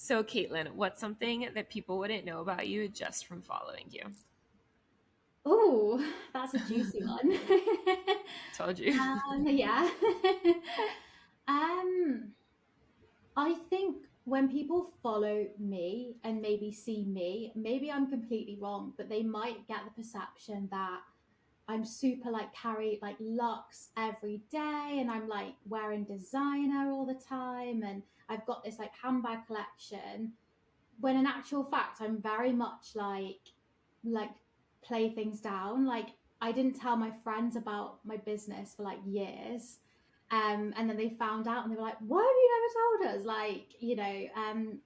So, Caitlin, what's something that people wouldn't know about you just from following you? Oh, that's a juicy one. Told you. Yeah. Um, I think when people follow me and maybe see me, maybe I'm completely wrong, but they might get the perception that I'm super like carry like lux every day and I'm like wearing designer all the time and I've got this like handbag collection when in actual fact I'm very much like play things down. Like I didn't tell my friends about my business for like years. And then they found out and they were like, why have you never told us? Like,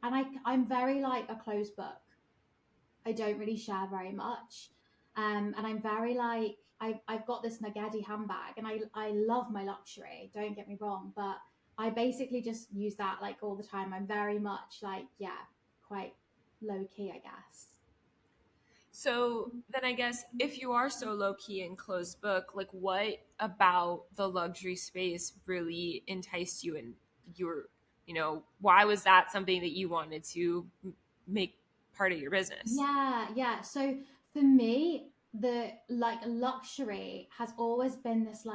and I'm very like a closed book. I don't really share very much. And I'm very like I've got this Nagedi handbag and I love my luxury, don't get me wrong, but I basically just use that like all the time. I'm very much like, yeah, quite low key, I guess. So then I guess if you are so low key and closed book, like what about the luxury space really enticed you and your, why was that something that you wanted to make part of your business? Yeah. So for me, the like luxury has always been this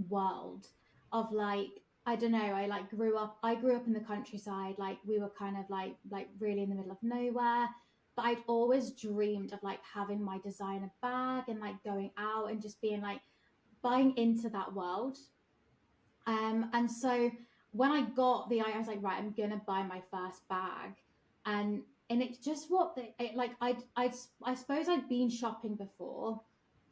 world of like I don't know, I grew up in the countryside, like we were kind of like really in the middle of nowhere. But I'd always dreamed of like having my designer bag and like going out and just being like buying into that world. And so when I got I was like, right, I'm gonna buy my first bag, and it's just like I suppose I'd been shopping before,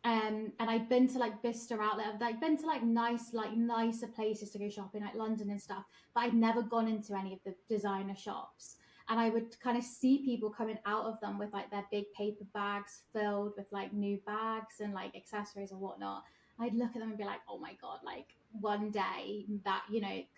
and I'd been to like Bicester outlet, I've like been to like nicer places to go shopping, like London and stuff, but I'd never gone into any of the designer shops. And I would kind of see people coming out of them with like their big paper bags filled with like new bags and like accessories and whatnot. I'd look at them and be like, oh my God, like one day that,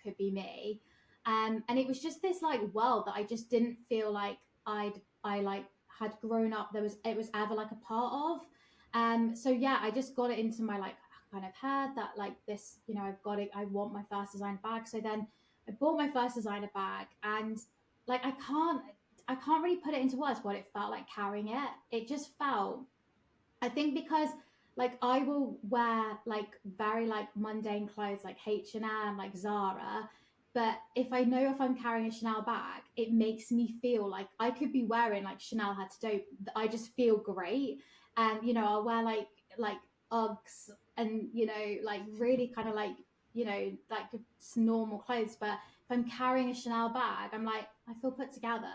could be me. And it was just this like world that I just didn't feel like I like had grown up. It was ever like a part of. So yeah, I just got it into my like kind of head that like this, I've got it, I want my first designer bag. So then I bought my first designer bag and like I can't really put it into words what it felt like carrying it. It just felt I think because like I will wear like very like mundane clothes like H&M, like Zara, but if I'm carrying a Chanel bag, it makes me feel like I could be wearing like Chanel head to toe. I just feel great, and I'll wear like Uggs and like really kind of like like normal clothes, but if I'm carrying a Chanel bag, I'm like I feel put together,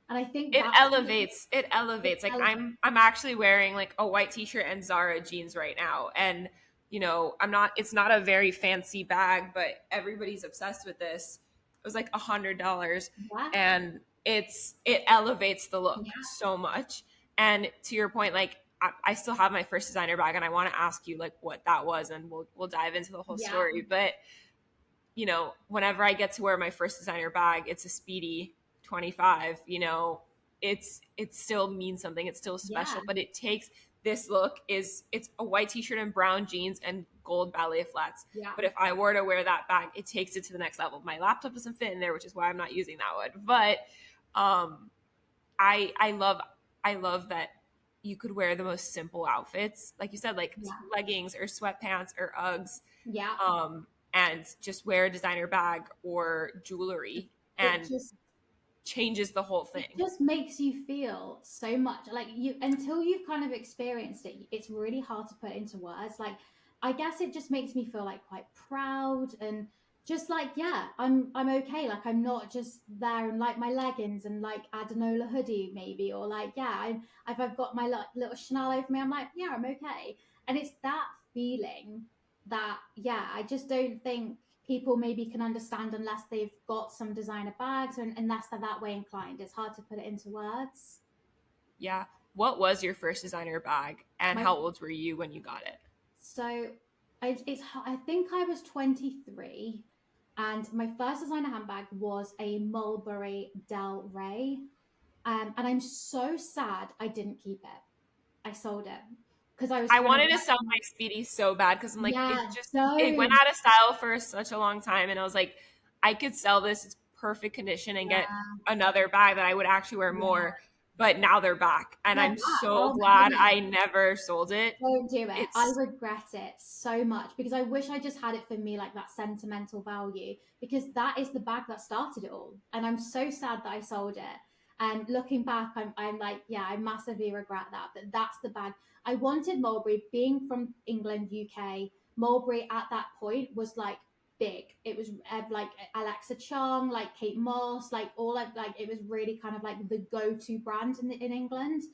and I think It that elevates. It it elevates. Like elevates. I'm actually wearing like a white t-shirt and Zara jeans right now. And I'm not it's not a very fancy bag, but everybody's obsessed with this. It was like $100 Yeah, and it elevates the look yeah, so much. And to your point, like I still have my first designer bag and I want to ask you like what that was and we'll dive into the whole yeah. story. But whenever I get to wear my first designer bag, it's a speedy 25, it still means something. It's still Yeah, special, but it takes this look is it's a white t-shirt and brown jeans and gold ballet flats. yeah, But if I were to wear that bag, it takes it to the next level. My laptop doesn't fit in there, which is why I'm not using that one. But um I love that you could wear the most simple outfits. Like you said, like yeah, leggings or sweatpants or Uggs, yeah. and just wear a designer bag or jewelry It and just changes the whole it thing. just makes you feel so much like you until you've kind of experienced it, it's really hard to put into words. Like I guess it just makes me feel like quite proud and just like yeah, I'm okay. Like I'm not just there in like my leggings and like Adenola hoodie maybe, or like yeah, if I've got my little Chanel over me, I'm like yeah, I'm okay. And it's that feeling that yeah, I just don't think people maybe can understand unless they've got some designer bags or unless they're that way inclined. It's hard to put it into words. Yeah. What was your first designer bag and My how old were you when you got it? so I think I was 23, and my first designer handbag was a Mulberry Del Rey, and I'm so sad I didn't keep it. I sold it because I was I kind of wanted to sell like, my Speedy so bad because I'm like, yeah, it went don't. out of style for such a long time. And I was like, I could sell this. It's perfect condition and get Yeah. another bag that I would actually wear Yeah. more. But now they're back, and They're I'm back. so Oh my glad goodness. I never sold it. Don't do it. I It's regret it so much because I wish I just had it for me, like that sentimental value, because that is the bag that started it all. And I'm so sad that I sold it. And looking back, I'm like, yeah, I massively regret that. But that's the bag. I wanted Mulberry, being from England, UK. Mulberry at that point was like big. It was like Alexa Chung, like Kate Moss, like all of like it was really kind of like the go-to brand in England.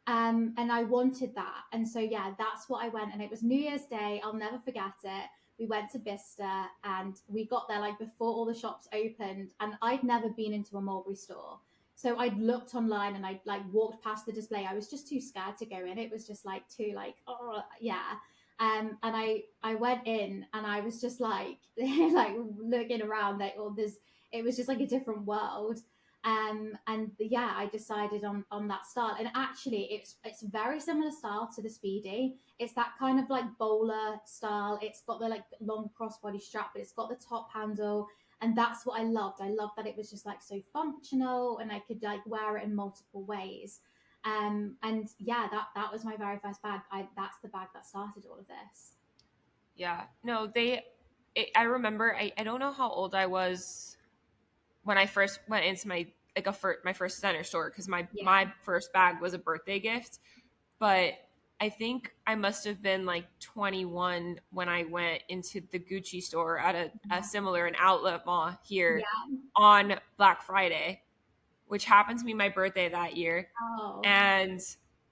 And I wanted that. And so, yeah, that's what I went. And it was New Year's Day. I'll never forget it. We went to Bicester and we got there like before all the shops opened. And I'd never been into a Mulberry store. So I'd looked online and I'd like walked past the display. I was just too scared to go in. It was just like too like, oh, yeah. And I went in and I was just like, like looking around, like, oh, it was just like a different world. And yeah, I decided on that style. And actually, it's very similar style to the Speedy. It's that kind of like bowler style. It's got the like long crossbody strap, but it's got the top handle. And that's what I loved. I loved that it was just like so functional, and I could like wear it in multiple ways. And yeah, that was my very first bag. That's the bag that started all of this. yeah. No, I remember. I don't know how old I was when I first went into my first designer store, because my Yeah. first bag was a birthday gift, but I think I must have been like 21 when I went into the Gucci store at a similar an outlet mall here Yeah. on Black Friday, which happened to be my birthday that year. Oh. And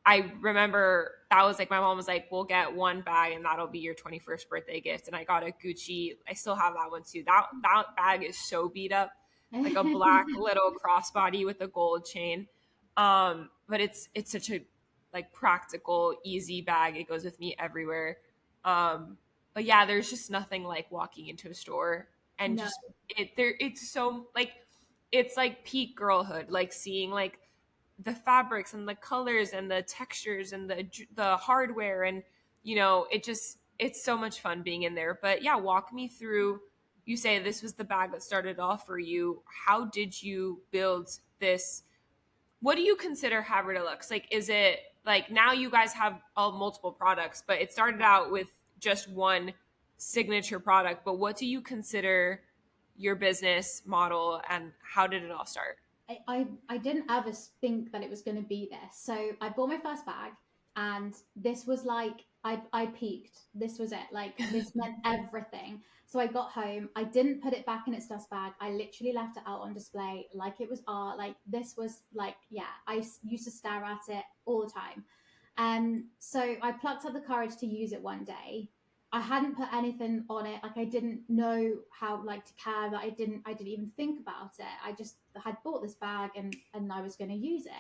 I remember that was like, my mom was like, we'll get one bag and that'll be your 21st birthday gift. And I got a Gucci. I still have that one too. That bag is so beat up, like a black little crossbody with a gold chain. But it's such a like practical, easy bag. It goes with me everywhere. But yeah, there's just nothing like walking into a store and No. just it's so like, it's like peak girlhood, like seeing like the fabrics and the colors and the textures and the hardware, and it's so much fun being in there. But yeah, walk me through. You say this was the bag that started off for you. How did you build this? What do you consider Havre Deluxe? Like, is it like now you guys have multiple products, but it started out with just one signature product? But what do you consider your business model, and how did it all start? I didn't ever think that it was going to be this. So I bought my first bag, and this was like I peaked. This was it. Like this meant everything. So I got home. I didn't put it back in its dust bag. I literally left it out on display like it was art. Like this was like, yeah. Used to stare at it all the time. So I plucked up the courage to use it one day. I hadn't put anything on it. Like I didn't know how like to care that I didn't even think about it. I just had bought this bag and I was going to use it.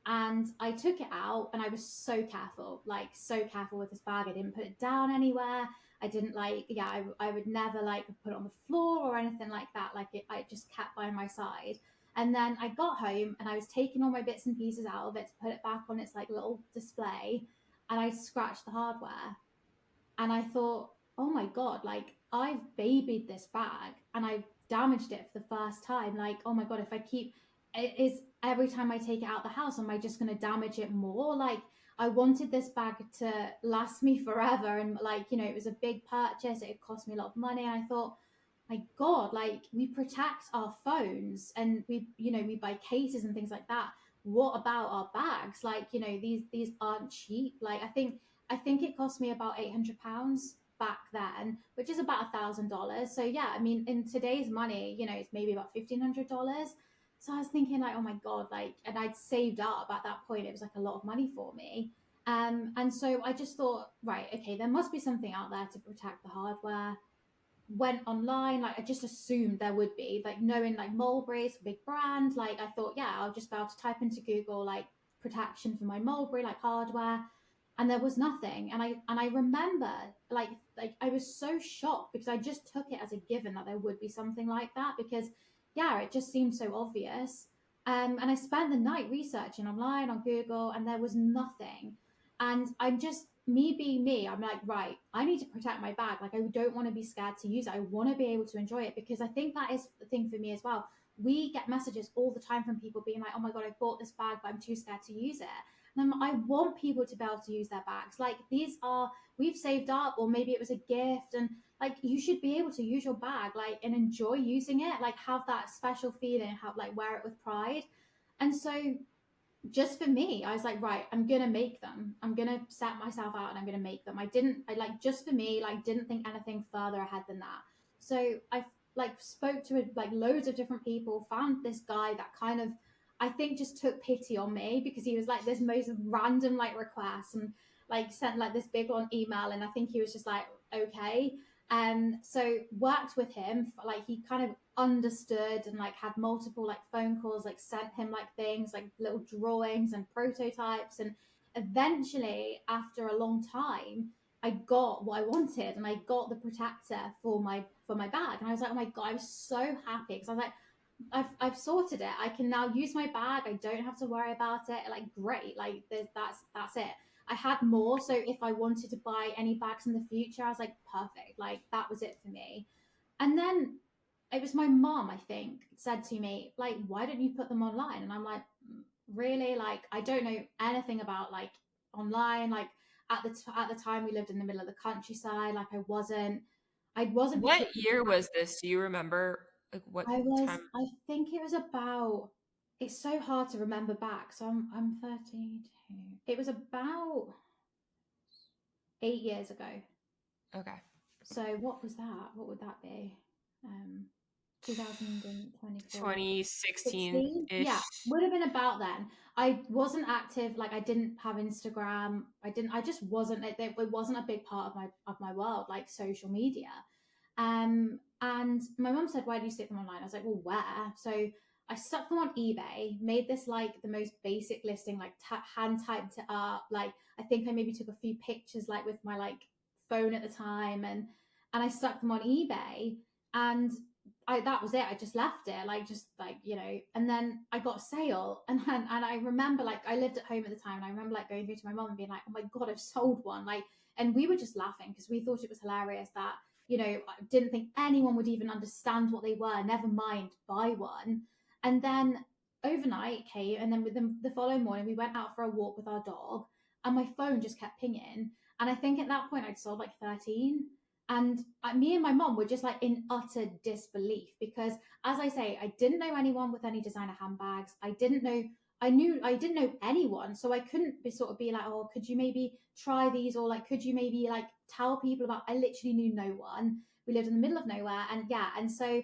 And I took it out and I was so careful, like so careful with this bag. I didn't put it down anywhere. I didn't like, yeah, I would never like put it on the floor or anything like that. Like I just kept by my side. And then I got home and I was taking all my bits and pieces out of it to put it back on its like little display. And I scratched the hardware and I thought, oh my God, like I've babied this bag and I damaged it for the first time. Like, oh my God, if I keep it is every time I take it out the house, am I just gonna damage it more? Like I wanted this bag to last me forever. And like, it was a big purchase, it cost me a lot of money. And I thought, my God, like we protect our phones and we buy cases and things like that. What about our bags? Like, these aren't cheap. Like I think it cost me about £800 back then, which is about $1,000. So yeah, I mean, in today's money, it's maybe about $1,500. So I was thinking like, oh my God, like, and I'd saved up at that point. It was like a lot of money for me. And so I just thought, right, okay, there must be something out there to protect the hardware. Went online, like I just assumed there would be, like knowing like Mulberry's a big brand, like I thought, yeah, I'll just be able to type into Google like protection for my Mulberry, like hardware, and there was nothing. And I remember like I was so shocked because I just took it as a given that there would be something like that because yeah, it just seemed so obvious. And I spent the night researching online on Google and there was nothing. And I'm just me being me, I'm like, right, I need to protect my bag. Like, I don't want to be scared to use it. I want to be able to enjoy it because I think that is the thing for me as well. we get messages all the time from people being like, oh my God, I bought this bag, but I'm too scared to use it. And I want people to be able to use their bags. Like these are, we've saved up, or maybe it was a gift. And like, you should be able to use your bag, like, and enjoy using it, like have that special feeling, have like wear it with pride. And so just for me, I was like, right, I'm gonna make them. I'm gonna set myself out and I'm gonna make them. I like just for me, like didn't think anything further ahead than that. So I like spoke to like loads of different people, found this guy that kind of I think just took pity on me because he was like this most random like request and like sent like this big long email, and I think he was just like, okay. So worked with him, like he kind of understood and like had multiple like phone calls, like sent him like things like little drawings and prototypes, and eventually after a long time I got what I wanted and I got the protector for my bag, and I was like, oh my God, I was so happy because I was like, I've sorted it. I can now use my bag. I don't have to worry about it. Like great. Like that's it. I had more, so if I wanted to buy any bags in the future, I was like perfect. Like that was it for me. And then it was my mom, I think, said to me, like, why don't you put them online? And I'm like, really? Like, I don't know anything about like online. Like at the time we lived in the middle of the countryside. Like I wasn't What particularly year was this? Do you remember like what time? I think it was about, it's so hard to remember back. So I'm 32. It was about 8 years ago. Okay. So what was that? What would that be? Um, 2024. 16, yeah, 2016-ish. would have been about then. I wasn't active, like I didn't have Instagram. I just wasn't, it wasn't a big part of my world, like social media. And my mum said, why do you stick them online? I was like, well, where? So I stuck them on eBay, made this like the most basic listing, like hand typed it up. Like I think I maybe took a few pictures like with my like phone at the time, and I stuck them on eBay, and that was it. I just left it, like just like and then I got a sale, and I remember like I lived at home at the time, and I remember like going through to my mom and being like, oh my God, I've sold one, like, and we were just laughing because we thought it was hilarious that I didn't think anyone would even understand what they were, never mind buy one. And then overnight came, and then with the following morning, we went out for a walk with our dog, and my phone just kept pinging. And I think at that point, I'd sold like 13. And me and my mom were just like in utter disbelief because, as I say, I didn't know anyone with any designer handbags. I didn't know anyone, so I couldn't be like, oh, could you maybe try these, or like, could you maybe like tell people about? I literally knew no one. We lived in the middle of nowhere, and yeah, and so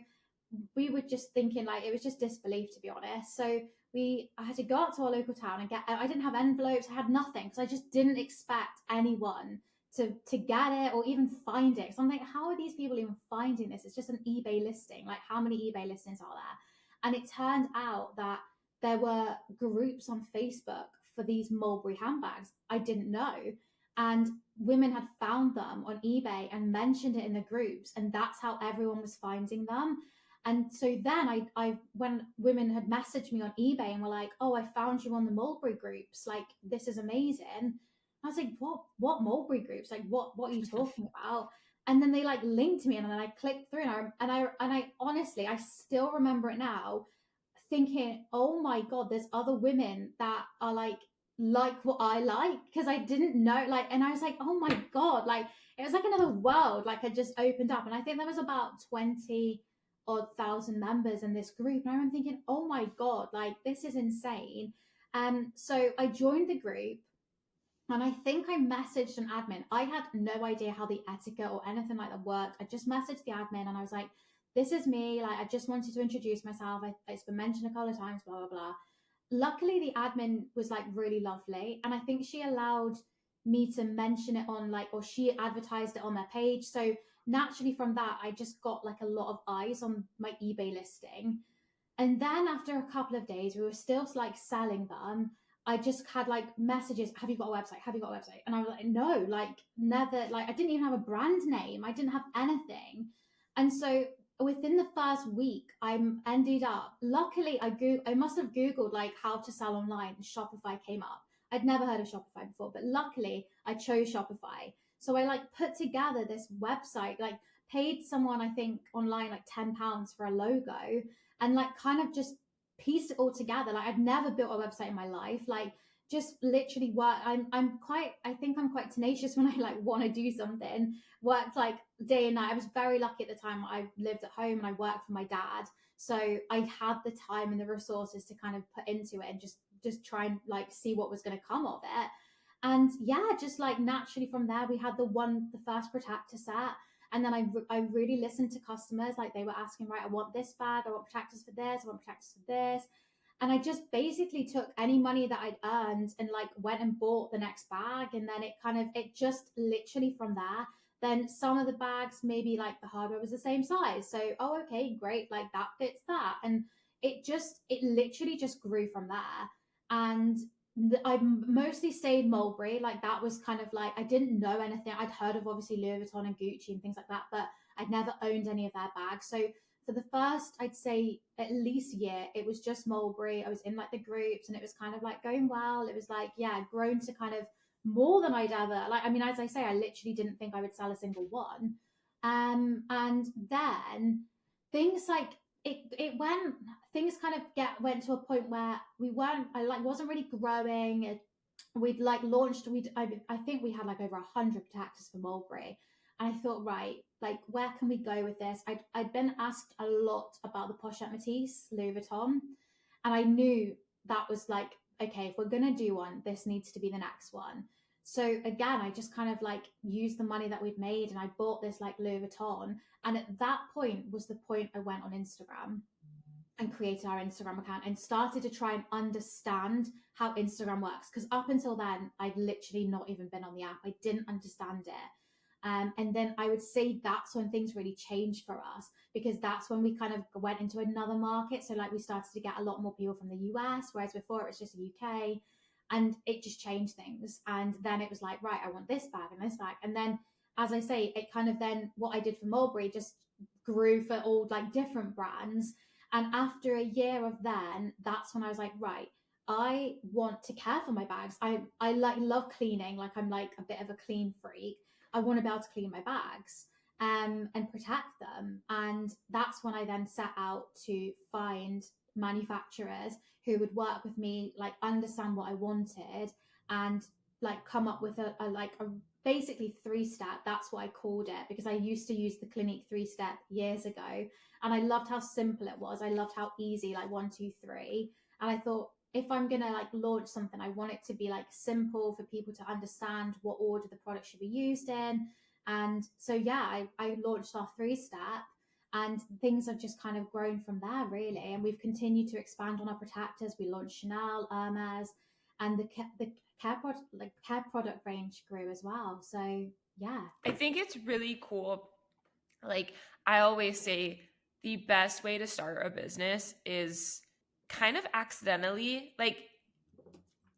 we were just thinking like it was just disbelief, to be honest. So I had to go out to our local town and get. I didn't have envelopes. I had nothing because I just didn't expect anyone to get it or even find it. So I'm like, how are these people even finding this? It's just an eBay listing. Like, how many eBay listings are there? And it turned out that there were groups on Facebook for these mulberry handbags. I didn't know. And women had found them on eBay and mentioned it in the groups, and that's how everyone was finding them. And so then when women had messaged me on eBay and were like, "Oh, I found you on the mulberry groups. Like, this is amazing." I was like, "What mulberry groups? Like, what are you talking about?" And then they like linked me, and then I clicked through, and I honestly, I still remember it now, thinking, oh my God, there's other women that are like what I like, because I didn't know, like, and I was like, oh my God, like it was like another world, like had just opened up. And I think there was about 20 odd thousand members in this group. And I remember thinking, oh my God, like this is insane. So I joined the group, and I think I messaged an admin. I had no idea how the etiquette or anything like that worked. I just messaged the admin and I was like, this is me. Like, I just wanted to introduce myself. It's been mentioned a couple of times, blah, blah, blah. Luckily, the admin was like really lovely. And I think she allowed me to mention it on like, or she advertised it on their page. So naturally from that, I just got like a lot of eyes on my eBay listing. And then after a couple of days, we were still like selling them. I just had like messages, have you got a website? Have you got a website? And I was like, no, like never, like I didn't even have a brand name. I didn't have anything. And so within the first week, I ended up, luckily I must have Googled like how to sell online, and Shopify came up. I'd never heard of Shopify before, but luckily I chose Shopify. So I like put together this website, like paid someone, I think online like £10 for a logo, and like kind of just pieced it all together. Like I'd never built a website in my life. Like just literally work. I think I'm quite tenacious when I like want to do something. Worked like day and night. I was very lucky at the time. I lived at home and I worked for my dad. So I had the time and the resources to kind of put into it and just try and like see what was going to come of it. And yeah, just like naturally from there, we had the first protector set. And then I really listened to customers. Like they were asking, right, I want this bag, I want protectors for this, I want protectors for this. And I just basically took any money that I'd earned and like went and bought the next bag. And then it just literally from there, then some of the bags, maybe like the hardware was the same size. So, oh, okay, great. Like that fits that. And it literally just grew from there. And I mostly stayed Mulberry. Like that was kind of like, I didn't know anything. I'd heard of obviously Louis Vuitton and Gucci and things like that, but I'd never owned any of their bags. So for the first, I'd say at least year, it was just Mulberry. I was in like the groups and it was kind of like going well. It was like, yeah, grown to kind of more than I'd ever like. I mean, as I say, I literally didn't think I would sell a single one. And then things like it went things kind of went to a point where we weren't I like wasn't really growing. We'd like launched I think we had like over 100 protectors for Mulberry, and I thought, right, like where can we go with this? I'd been asked a lot about the Pochette Matisse Louis Vuitton, and I knew that was like, okay, if we're gonna do one, this needs to be the next one. So again, I just kind of like used the money that we'd made and I bought this like Louis Vuitton. And at that point was the point I went on Instagram and created our Instagram account and started to try and understand how Instagram works. Because up until then, I'd literally not even been on the app. I didn't understand it. And then I would say that's when things really changed for us, because that's when we kind of went into another market. So like we started to get a lot more people from the US, whereas before it was just the UK, and it just changed things. And then it was like, right, I want this bag and this bag. And then, as I say, it kind of then what I did for Mulberry just grew for all like different brands. And after a year of then, that's when I was like, right, I want to care for my bags. I like love cleaning. Like I'm like a bit of a clean freak. I want to be able to clean my bags and protect them. And that's when I then set out to find manufacturers who would work with me, like understand what I wanted, and like come up with a basically 3-step. That's what I called it, because I used to use the Clinique 3-step years ago, and I loved how simple it was. I loved how easy, like 1, 2, 3. And I thought, if I'm gonna like launch something, I want it to be like simple for people to understand what order the product should be used in. And so yeah, I launched our 3-step, and things have just kind of grown from there, really. And we've continued to expand on our protectors. We launched Chanel, Hermes, and the care product range grew as well. So yeah, I think it's really cool. Like I always say, the best way to start a business is kind of accidentally, like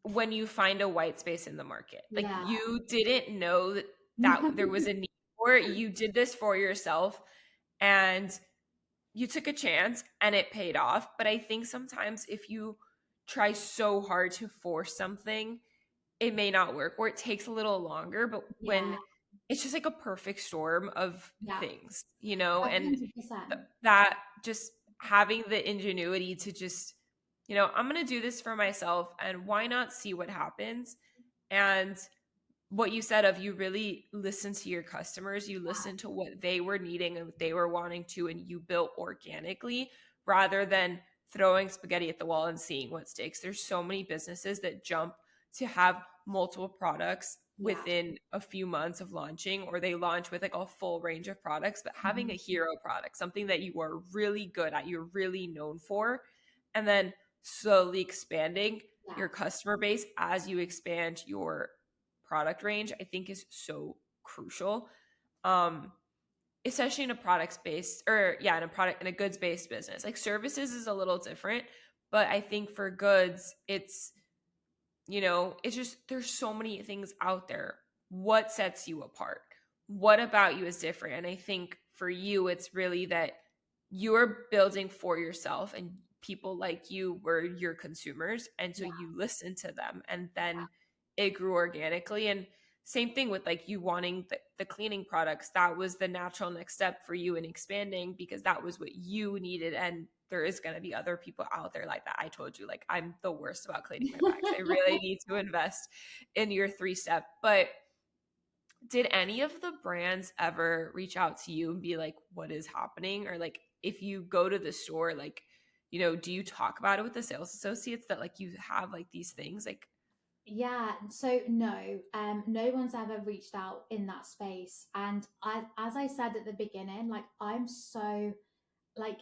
when you find a white space in the market. Like yeah, you didn't know that there was a need for it. You did this for yourself and you took a chance and it paid off. But I think sometimes if you try so hard to force something, it may not work, or it takes a little longer. But yeah, when it's just like a perfect storm of yeah, things, you know, and 100%. that just having the ingenuity to just, I'm going to do this for myself and why not see what happens. And what you said of, you really listen to your customers, you listen to what they were needing and what they were wanting to, and you built organically rather than throwing spaghetti at the wall and seeing what sticks. There's so many businesses that jump to have multiple products Yeah. within a few months of launching, or they launch with like a full range of products, but having a Mhm. hero product, something that you are really good at, you're really known for, and then slowly expanding Yeah. your customer base as you expand your product range, I think is so crucial. Um, Especially in a product based, or yeah, in a goods based business. Like services is a little different, but I think for goods, it's just, there's so many things out there. What sets you apart? What about you is different? And I think for you, it's really that you're building for yourself, and people like you were your consumers. And so Yeah. you listen to them, and then it grew organically. And same thing with like you wanting the cleaning products. That was the natural next step for you in expanding, because that was what you needed. And there is going to be other people out there like that. I told you, like, I'm the worst about cleaning my bags. I really need to invest in your 3-step. But did any of the brands ever reach out to you and be like, what is happening? Or like, if you go to the store, like, do you talk about it with the sales associates that like you have like these things? Like, Yeah, so no, no one's ever reached out in that space. And as I said at the beginning, like I'm so like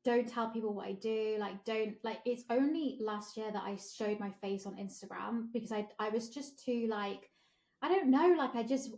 don't tell people what I do. Like, don't like. It's only last year that I showed my face on Instagram because I was just too like, I don't know. Like,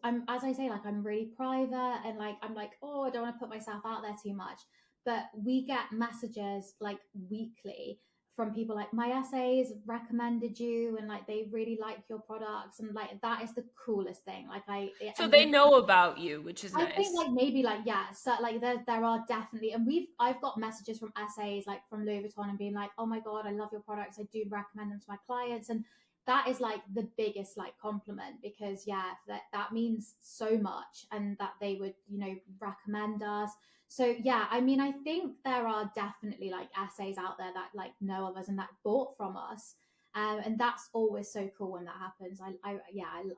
I'm as I say, like I'm really private and like I'm like, oh, I don't want to put myself out there too much. But we get messages like weekly from people like my essays recommended you and like they really like your products and like that is the coolest thing. Like I so and they they know about you, which is I think nice. like maybe like yeah, so like there are definitely and I've got messages from essays like from Louis Vuitton and being like, oh my god, I love your products, I do recommend them to my clients, and that is like the biggest like compliment because yeah, that means so much and that they would recommend us. So yeah, I mean I think there are definitely like essays out there that like know of us and that bought from us, and that's always so cool when that happens. I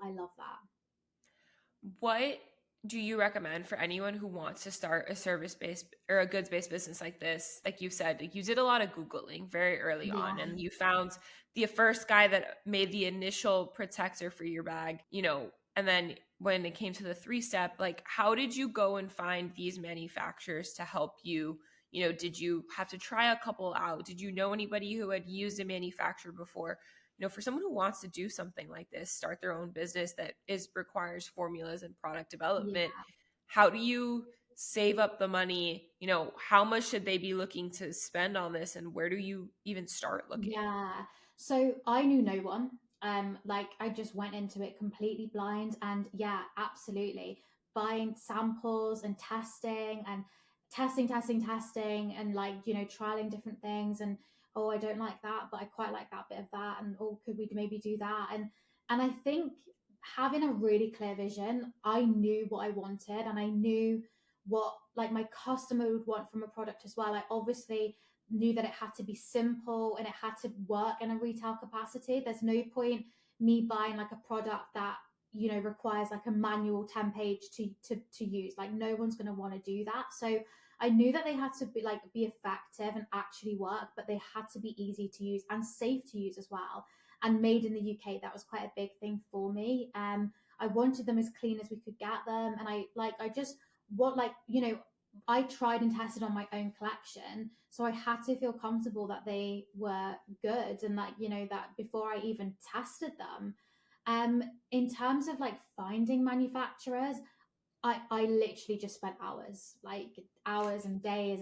love that. What do you recommend for anyone who wants to start a service based or a goods based business like this? Like you said, like you did a lot of Googling very early on Yeah. and you found the first guy that made the initial protector for your bag, and then when it came to the 3-step, like how did you go and find these manufacturers to help you? Did you have to try a couple out? Did you know anybody who had used a manufacturer before? For someone who wants to do something like this, start their own business that is requires formulas and product Yeah. development, how do you save up the money? How much should they be looking to spend on this, and where do you even start looking? Yeah. So I knew no one. Like I just went into it completely blind and yeah, absolutely. Buying samples and testing and like, trialing different things and oh, I don't like that, but I quite like that bit of that and oh, could we maybe do that? And I think having a really clear vision, I knew what I wanted and I knew what like my customer would want from a product as well. I obviously knew that it had to be simple and it had to work in a retail capacity. There's no point me buying like a product that requires like a manual 10 page to use. Like no one's going to want to do that. So I knew that they had to be effective and actually work, but they had to be easy to use and safe to use as well. And made in the UK, that was quite a big thing for me. I wanted them as clean as we could get them, and I just want I tried and tested on my own collection, so I had to feel comfortable that they were good and like that before I even tested them. In terms of like finding manufacturers, I literally just spent hours, like hours and days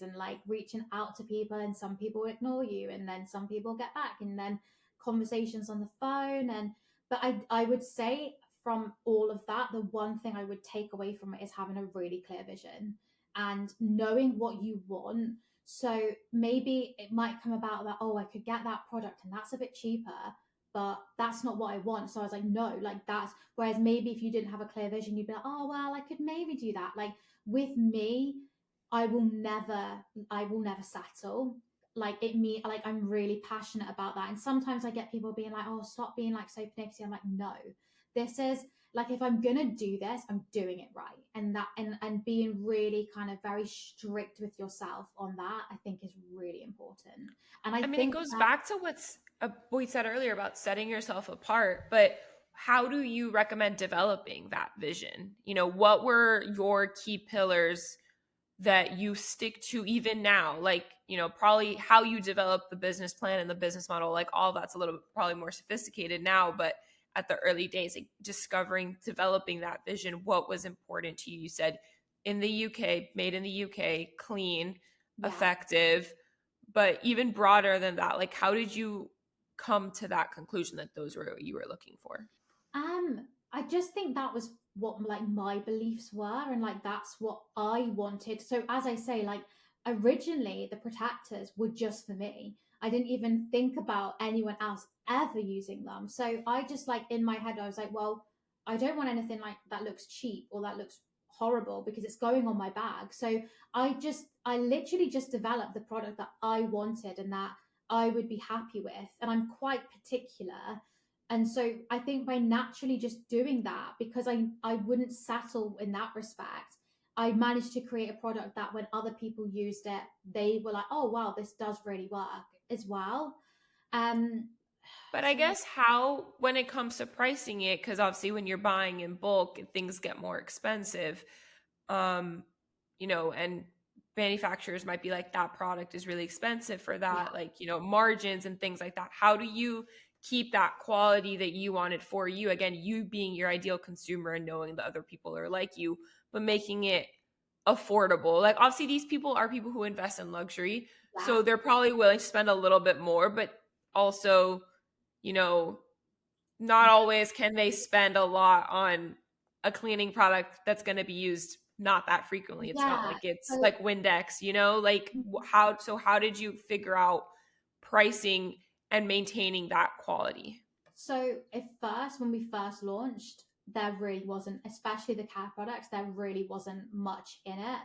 and like reaching out to people, and some people ignore you and then some people get back and then conversations on the phone. And but I would say from all of that, the one thing I would take away from it is having a really clear vision and knowing what you want. So maybe it might come about that, oh, I could get that product and that's a bit cheaper, but that's not what I want. So I was like, no, like that's whereas maybe if you didn't have a clear vision, you'd be like, oh well, I could maybe do that. Like with me, I will never, I will never settle. Like it me like I'm really passionate about that. And sometimes I get people being like, oh, stop being like so panicky. I'm like, no, this is like if I'm gonna do this, I'm doing it right. And that and being really kind of very strict with yourself on that, I think is really important. And I I mean, it think goes that back to what we said earlier about setting yourself apart, but how do you recommend developing that vision? What were your key pillars that you stick to even now? Like, probably how you develop the business plan and the business model, like all that's a little bit probably more sophisticated now, but at the early days, like discovering, developing that vision, what was important to you? You said in the UK, made in the UK, clean, yeah. effective, but even broader than that, like how did you come to that conclusion that those were what you were looking for? I just think that was what like my beliefs were, and like that's what I wanted. So as I say, like originally the protectors were just for me. I didn't even think about anyone else ever using them. So I just like in my head I was like, well, I don't want anything like that looks cheap or that looks horrible because it's going on my bag. So I just I literally just developed the product that I wanted and that I would be happy with. And I'm quite particular. And so I think by naturally just doing that, because I wouldn't settle in that respect, I managed to create a product that when other people used it, they were like, oh wow, this does really work as well. Um But I so guess how, when it comes to pricing it, because obviously when you're buying in bulk, things get more expensive. Um, and manufacturers might be like, that product is really expensive for yeah, that, like, margins and things like that. How do you keep that quality that you wanted for you? Again, you being your ideal consumer and knowing that other people are like you, but making it affordable. Like, obviously, these people are people who invest in luxury. yeah, So they're probably willing to spend a little bit more, but also, you know, not always can they spend a lot on a cleaning product that's going to be used not that frequently. It's not yeah. like it's So like Windex, like how did you figure out pricing and maintaining that quality? So at first, when we first launched, there really wasn't, especially the care products, there really wasn't much in it.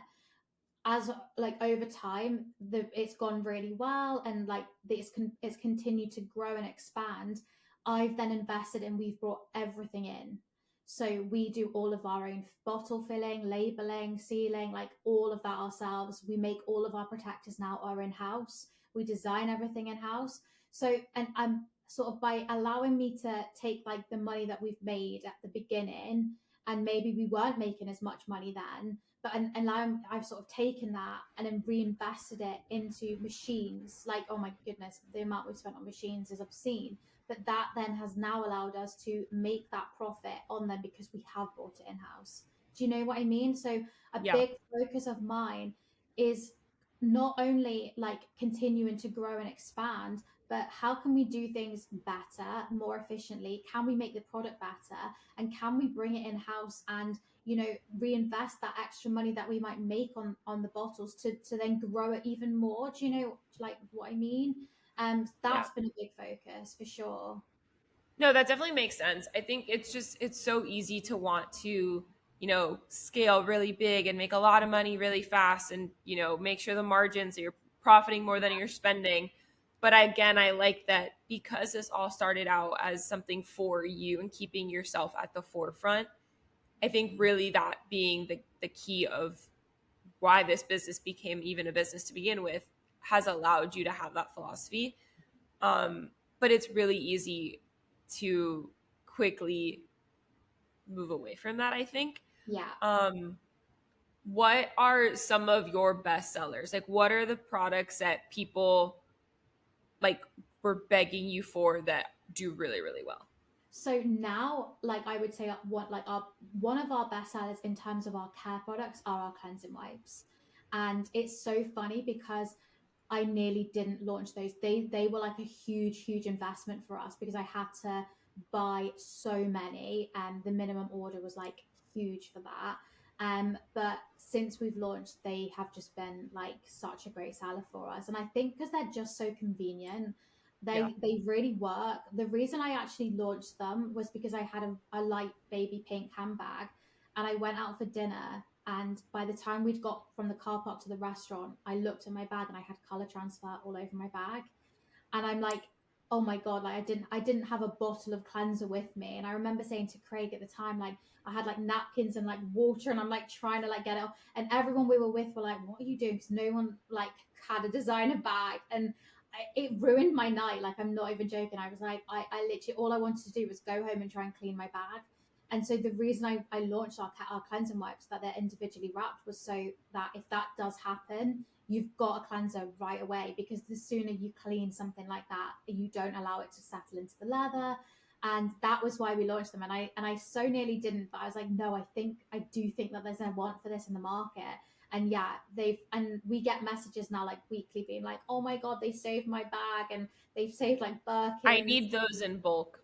As like over time, it's gone really well, and like it's continued to grow and expand. I've then invested and we've brought everything in. So we do all of our own bottle filling, labeling, sealing, like all of that ourselves. We make all of our protectors now are in house. We design everything in house. So, and I'm sort of by allowing me to take like the money that we've made at the beginning, and maybe we weren't making as much money then, but and now I've sort of taken that and then reinvested it into machines. Like, oh my goodness, the amount we've spent on machines is obscene. But that then has now allowed us to make that profit on them because we have brought it in house. Do you know what I mean? So a Yeah. big focus of mine is not only like continuing to grow and expand, but how can we do things better, more efficiently? Can we make the product better? And can we bring it in house and reinvest that extra money that we might make on the bottles to then grow it even more? Do you know like what I mean? Yeah. That's been a big focus for sure. No, that definitely makes sense. I think it's so easy to want to, scale really big and make a lot of money really fast and, make sure the margins that you're profiting more than you're spending. But again, I like that because this all started out as something for you and keeping yourself at the forefront. I think really that being the key of why this business became even a business to begin with has allowed you to have that philosophy. But it's really easy to quickly move away from that, I think. Yeah. Um, what are some of your best sellers? Like, what are the products that people like were begging you for that do really, really well? So now, like I would say, what like our one of our best sellers in terms of our care products are our cleansing wipes, and it's so funny because I nearly didn't launch those. They were like a huge investment for us because I had to buy so many, and the minimum order was like huge for that. But since we've launched, they have just been like such a great seller for us, and I think because they're just so convenient, Yeah. they really work. The reason I actually launched them was because I had a light baby pink handbag, and I went out for dinner, and by the time we'd got from the car park to the restaurant, I looked at my bag and I had color transfer all over my bag. And I'm like, oh my God, like I didn't have a bottle of cleanser with me. And I remember saying to Craig at the time, like I had like napkins and like water and I'm like trying to like get it off. And everyone we were with were like, what are you doing? Because no one like had a designer bag. And it ruined my night. Like I'm not even joking. I was like, I literally all I wanted to do was go home and try and clean my bag. And so the reason I launched our cleansing wipes that they're individually wrapped was so that if that does happen, you've got a cleanser right away, because the sooner you clean something like that, you don't allow it to settle into the leather. And that was why we launched them. And I so nearly didn't, but I was like, no, I do think that there's a want for this in the market. And yeah, and we get messages now like weekly being like, oh my God, they saved my bag, and they've saved like I Birkins. need those in bulk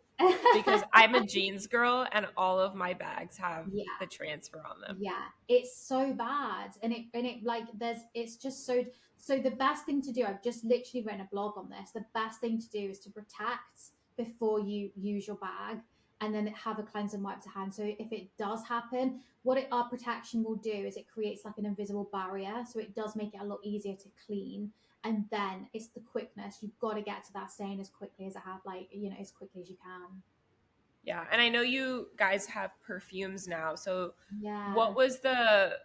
because I'm a jeans girl and all of my bags have Yeah. the transfer on them. Yeah, it's so bad. And it like there's it's just so the best thing to do, I've just literally written a blog on this. The best thing to do is to protect before you use your bag. and then have a cleansing wipe to hand. So if it does happen, our protection will do is it creates like an invisible barrier. So it does make it a lot easier to clean. And then it's the quickness. You've got to get to that stain as quickly as as quickly as you can. Yeah, and I know you guys have perfumes now. So Yeah. what was the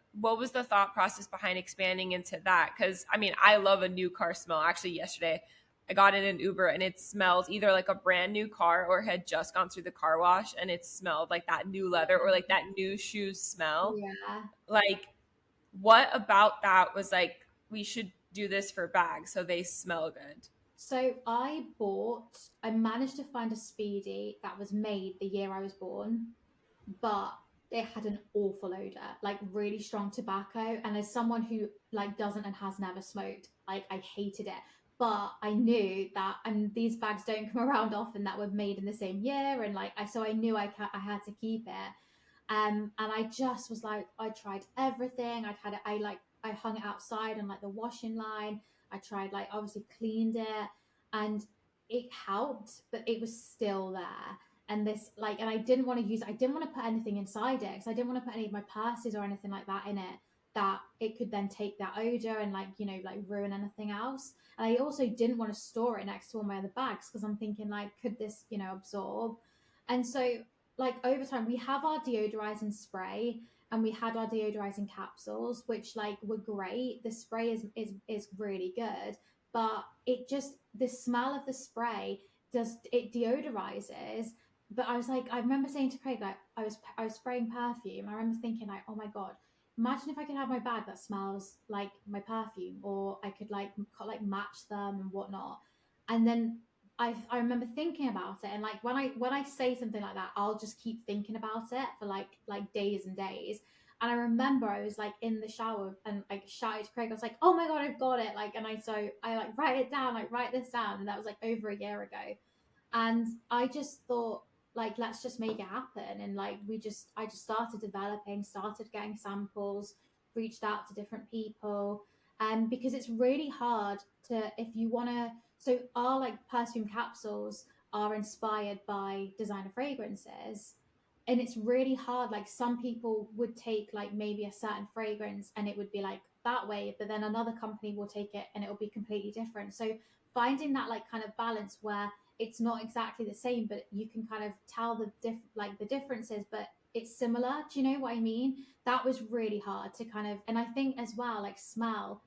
thought process behind expanding into that? Cuz I mean, I love a new car smell. Actually, yesterday I got in an Uber and it smelled either like a brand new car or had just gone through the car wash, and it smelled like that new leather or like that new shoes smell. Yeah. Like, what about that was like, we should do this for bags so they smell good? So I managed to find a Speedy that was made the year I was born, but it had an awful odor, like really strong tobacco. And as someone who like doesn't and has never smoked, like I hated it. But I knew that, and these bags don't come around often that were made in the same year, and so I knew I had to keep it. And I just was like, I tried everything. I'd had it. I hung it outside on like the washing line. I tried like obviously cleaned it, and it helped, but it was still there. And this like, and I didn't want to use. I didn't want to put anything inside it because I didn't want to put any of my purses or anything like that in it. That it could then take that odor and like ruin anything else. And I also didn't want to store it next to all my other bags because I'm thinking like, could this absorb? And so like over time we have our deodorizing spray and we had our deodorizing capsules which like were great. The spray is really good, but it just the smell of the spray does it deodorizes. But I was like, I remember saying to Craig, like I was spraying perfume. I remember thinking like, oh my god, imagine if I could have my bag that smells like my perfume, or I could like match them and whatnot. And then I remember thinking about it, and like when I say something like that, I'll just keep thinking about it for like days and days. And I remember I was like in the shower and like shouted to Craig, I was like, "Oh my god, I've got it!" Like, and I like write it down, like write this down, and that was like over a year ago. And I just thought, like, let's just make it happen. And like I just started developing, started getting samples, reached out to different people. And because it's really hard to, if you want to, so our like perfume capsules are inspired by designer fragrances. And it's really hard. Like some people would take like maybe a certain fragrance and it would be like that way, but then another company will take it and it will be completely different. So finding that like kind of balance where it's not exactly the same, but you can kind of tell the differences, but it's similar. Do you know what I mean? That was really hard to kind of, and I think as well, like smell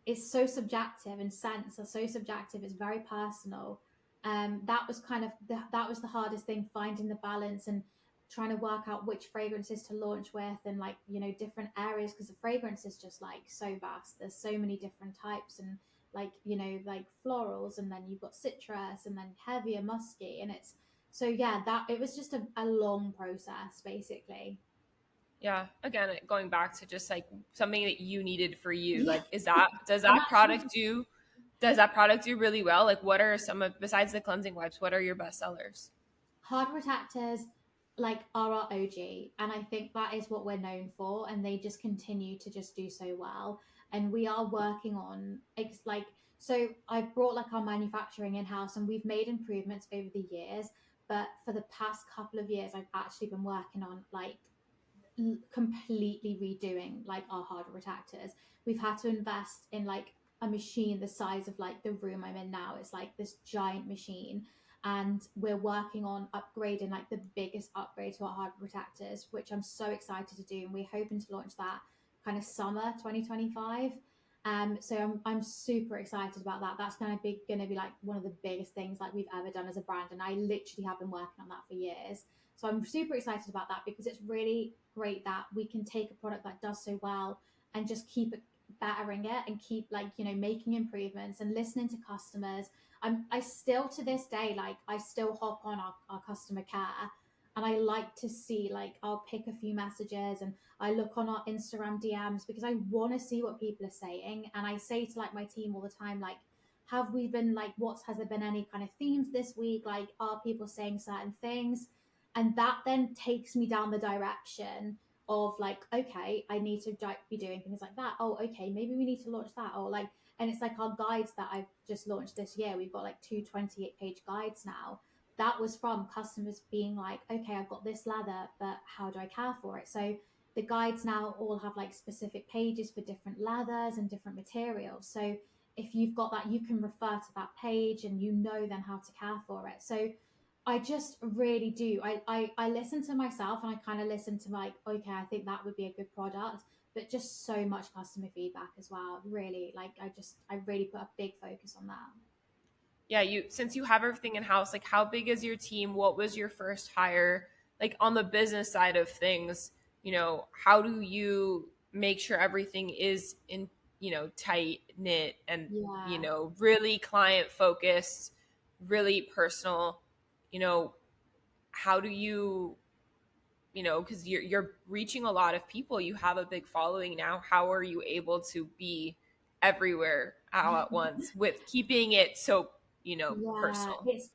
is so subjective and scents are so subjective. It's very personal. That was kind of that was the hardest thing, finding the balance and trying to work out which fragrances to launch with, and like different areas, because the fragrance is just like so vast. There's so many different types, and like like florals, and then you've got citrus, and then heavier musky, and it's so yeah, that it was just a long process basically. Yeah, again, going back to just like something that you needed for you. Yeah, Like, does I'm that actually product do really well? Like, what are some of, besides the cleansing wipes, what are your best sellers? hard protectors like are our OG, and I think that is what we're known for, and they just continue to just do so well. And we are working on like so I've brought like our manufacturing in house, and we've made improvements over the years. But for the past couple of years, I've actually been working on like completely redoing like our hard protectors. We've had to invest in like a machine the size of like the room I'm in now. It's like this giant machine, and we're working on upgrading, like the biggest upgrade to our hard protectors, which I'm so excited to do, and we're hoping to launch that kind of summer 2025. So I'm super excited about that. That's gonna be like one of the biggest things like we've ever done as a brand, and I literally have been working on that for years. So I'm super excited about that, because it's really great that we can take a product that does so well and just keep it bettering it, and keep like making improvements and listening to customers. I still to this day, like I still hop on our customer care, and I like to see, like I'll pick a few messages and I look on our Instagram DMs, because I want to see what people are saying. And I say to like my team all the time, like, have we been like, what has there been any kind of themes this week? Like, are people saying certain things? And that then takes me down the direction of like, okay, I need to be doing things like that. Oh, okay, maybe we need to launch that. Or like, and it's like our guides that I've just launched this year. We've got like two 28-page guides now. that was from customers being like, okay, I've got this leather, but how do I care for it? So the guides now all have like specific pages for different leathers and different materials. So if you've got that, you can refer to that page and you know then how to care for it. So I just really do. I listen to myself and I kind of listen to like, okay, I think that would be a good product, but just so much customer feedback as well. Really, like I really put a big focus on that. Yeah, you since you have everything in house, like how big is your team? What was your first hire? Like on the business side of things, how do you make sure everything is in, tight knit and, Yeah. really client focused, really personal? You know, how do you, because you're reaching a lot of people, you have a big following now. How are you able to be everywhere all at once with keeping it so, Yeah, personal? it's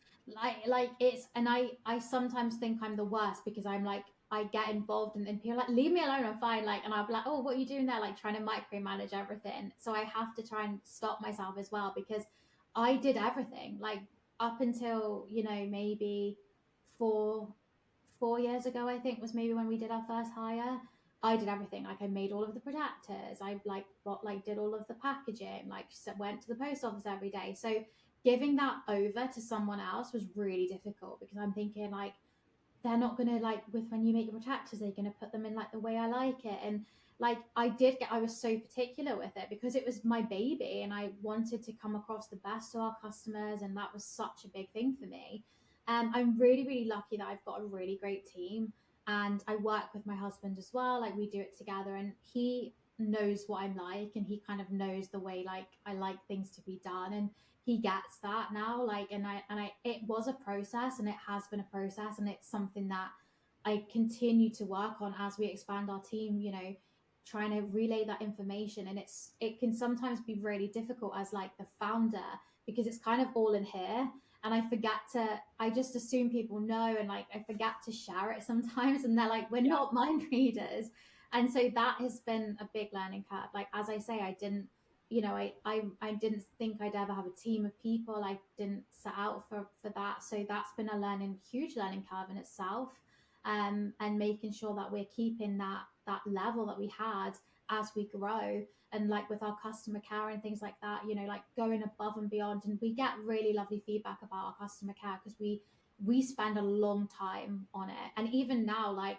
like it's and I sometimes think I'm the worst because I'm like I get involved and people are like leave me alone, I'm fine, like, and I'll be like, oh, what are you doing there, like trying to micromanage everything. So I have to try and stop myself as well because I did everything like up until maybe four 4 years ago, I think was maybe when we did our first hire. I did everything. Like I made all of the protectors. I like got like did all of the packaging. Like went to the post office every day. So giving that over to someone else was really difficult because I'm thinking like they're not gonna like with when you make your protectors, they're gonna put them in like the way I like it. And like I was so particular with it because it was my baby and I wanted to come across the best to our customers, and that was such a big thing for me. I'm really, really lucky that I've got a really great team, and I work with my husband as well. Like we do it together, and he knows what I'm like, and he kind of knows the way like I like things to be done, and he gets that now. Like, and I it was a process, and it has been a process, and it's something that I continue to work on as we expand our team, trying to relay that information. And it can sometimes be really difficult as like the founder because it's kind of all in here, and I just assume people know, and like I forget to share it sometimes, and they're like, we're Yeah. not mind readers. And so that has been a big learning curve. Like as I say, I didn't I didn't think I'd ever have a team of people. I didn't set out for that. So that's been a huge learning curve in itself. And making sure that we're keeping that level that we had as we grow, and like with our customer care and things like that, like going above and beyond. And we get really lovely feedback about our customer care because we spend a long time on it. And even now, like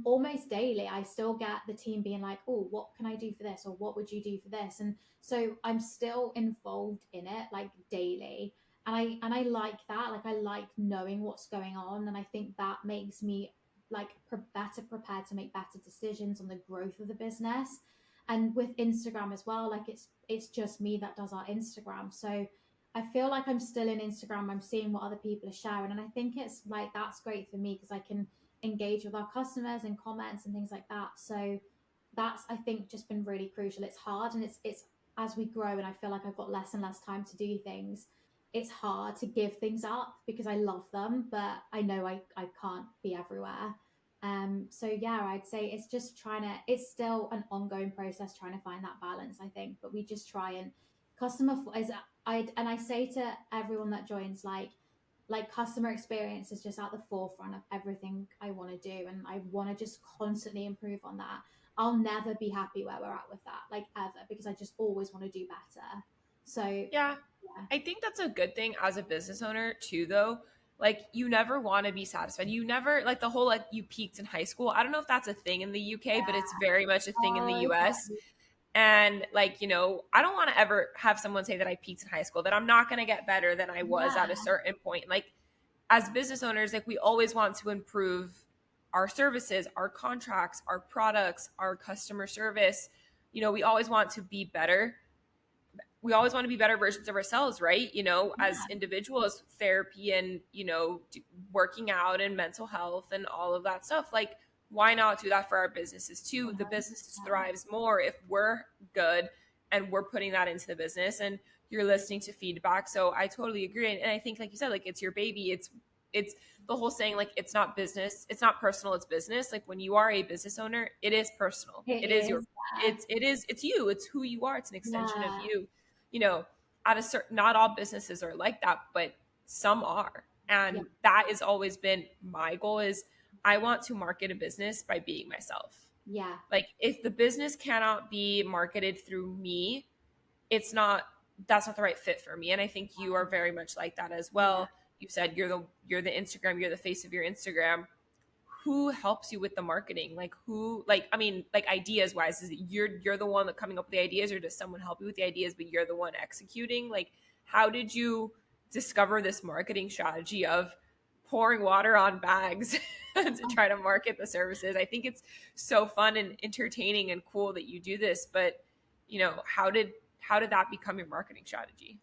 almost daily, I still get the team being like, oh, what can I do for this, or what would you do for this? And so I'm still involved in it like daily. And I like that. Like I like knowing what's going on, and I think that makes me like better prepared to make better decisions on the growth of the business. And with Instagram as well, like it's just me that does our Instagram. So I feel like I'm still in Instagram. I'm seeing what other people are sharing, and I think it's like that's great for me because I can engage with our customers and comments and things like that. So that's, I think, just been really crucial. It's hard, and it's as we grow and I feel like I've got less and less time to do things, it's hard to give things up because I love them, but I know I can't be everywhere. So yeah, I'd say it's just it's still an ongoing process trying to find that balance, I think, but we just try and is I say to everyone that joins, like customer experience is just at the forefront of everything I want to do, and I want to just constantly improve on that. I'll never be happy where we're at with that, like ever, because I just always want to do better. So Yeah. yeah. I think that's a good thing as a business owner too, though. Like you never want to be satisfied. You never like the whole like you peaked in high school. I don't know if that's a thing in the UK, but it's very much a thing in the Oh, US. okay. And like, I don't want to ever have someone say that I peaked in high school, that I'm not going to get better than I was at a Yeah. certain point. Like as business owners, like we always want to improve our services, our contracts, our products, our customer service. We always want to be better. We always want to be better versions of ourselves, right? As Yeah. individuals, therapy and, working out and mental health and all of that stuff. Like, why not do that for our businesses too? The business 100%. thrives more if we're good and we're putting that into the business and you're listening to feedback. So I totally agree. And I think, like you said, like it's your baby. It's the whole saying, like, it's not business, it's not personal, it's business. Like when you are a business owner, it is personal. It It is is. it's you, it's who you are, it's an extension of Yeah. you. you know at a certain, not all businesses are like that, but some are. Yeah. And that has always been my goal is I want to market a business by being myself. Yeah. Like if the business cannot be marketed through me, it's not that's not the right fit for me. And I think you are very much like that as Yeah. well. You said you're the Instagram, you're the face of your Instagram. Who helps you with the marketing? Like who like I mean like ideas wise, is it you're the one that coming up with the ideas, or does someone help you with the ideas but you're the one executing? Like how did you discover this marketing strategy of pouring water on bags to try to market the services? I think it's so fun and entertaining and cool that you do this, but how did that become your marketing strategy?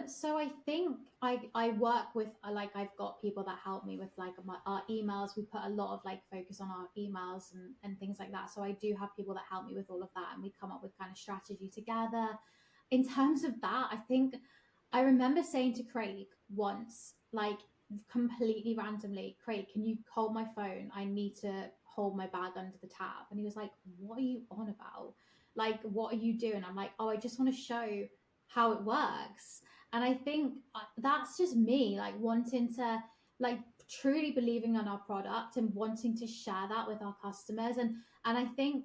So I think I work with like I've got people that help me with like our emails. We put a lot of like focus on our emails and things like that. So I do have people that help me with all of that, and we come up with kind of strategy together. In terms of that, I think I remember saying to Craig once, like completely randomly, Craig, can you hold my phone? I need to hold my bag under the tab. And he was like, what are you on about? Like, what are you doing? I'm like, oh, I just want to show how it works. And I think that's just me, like wanting to, like truly believing in our product and wanting to share that with our customers. And I think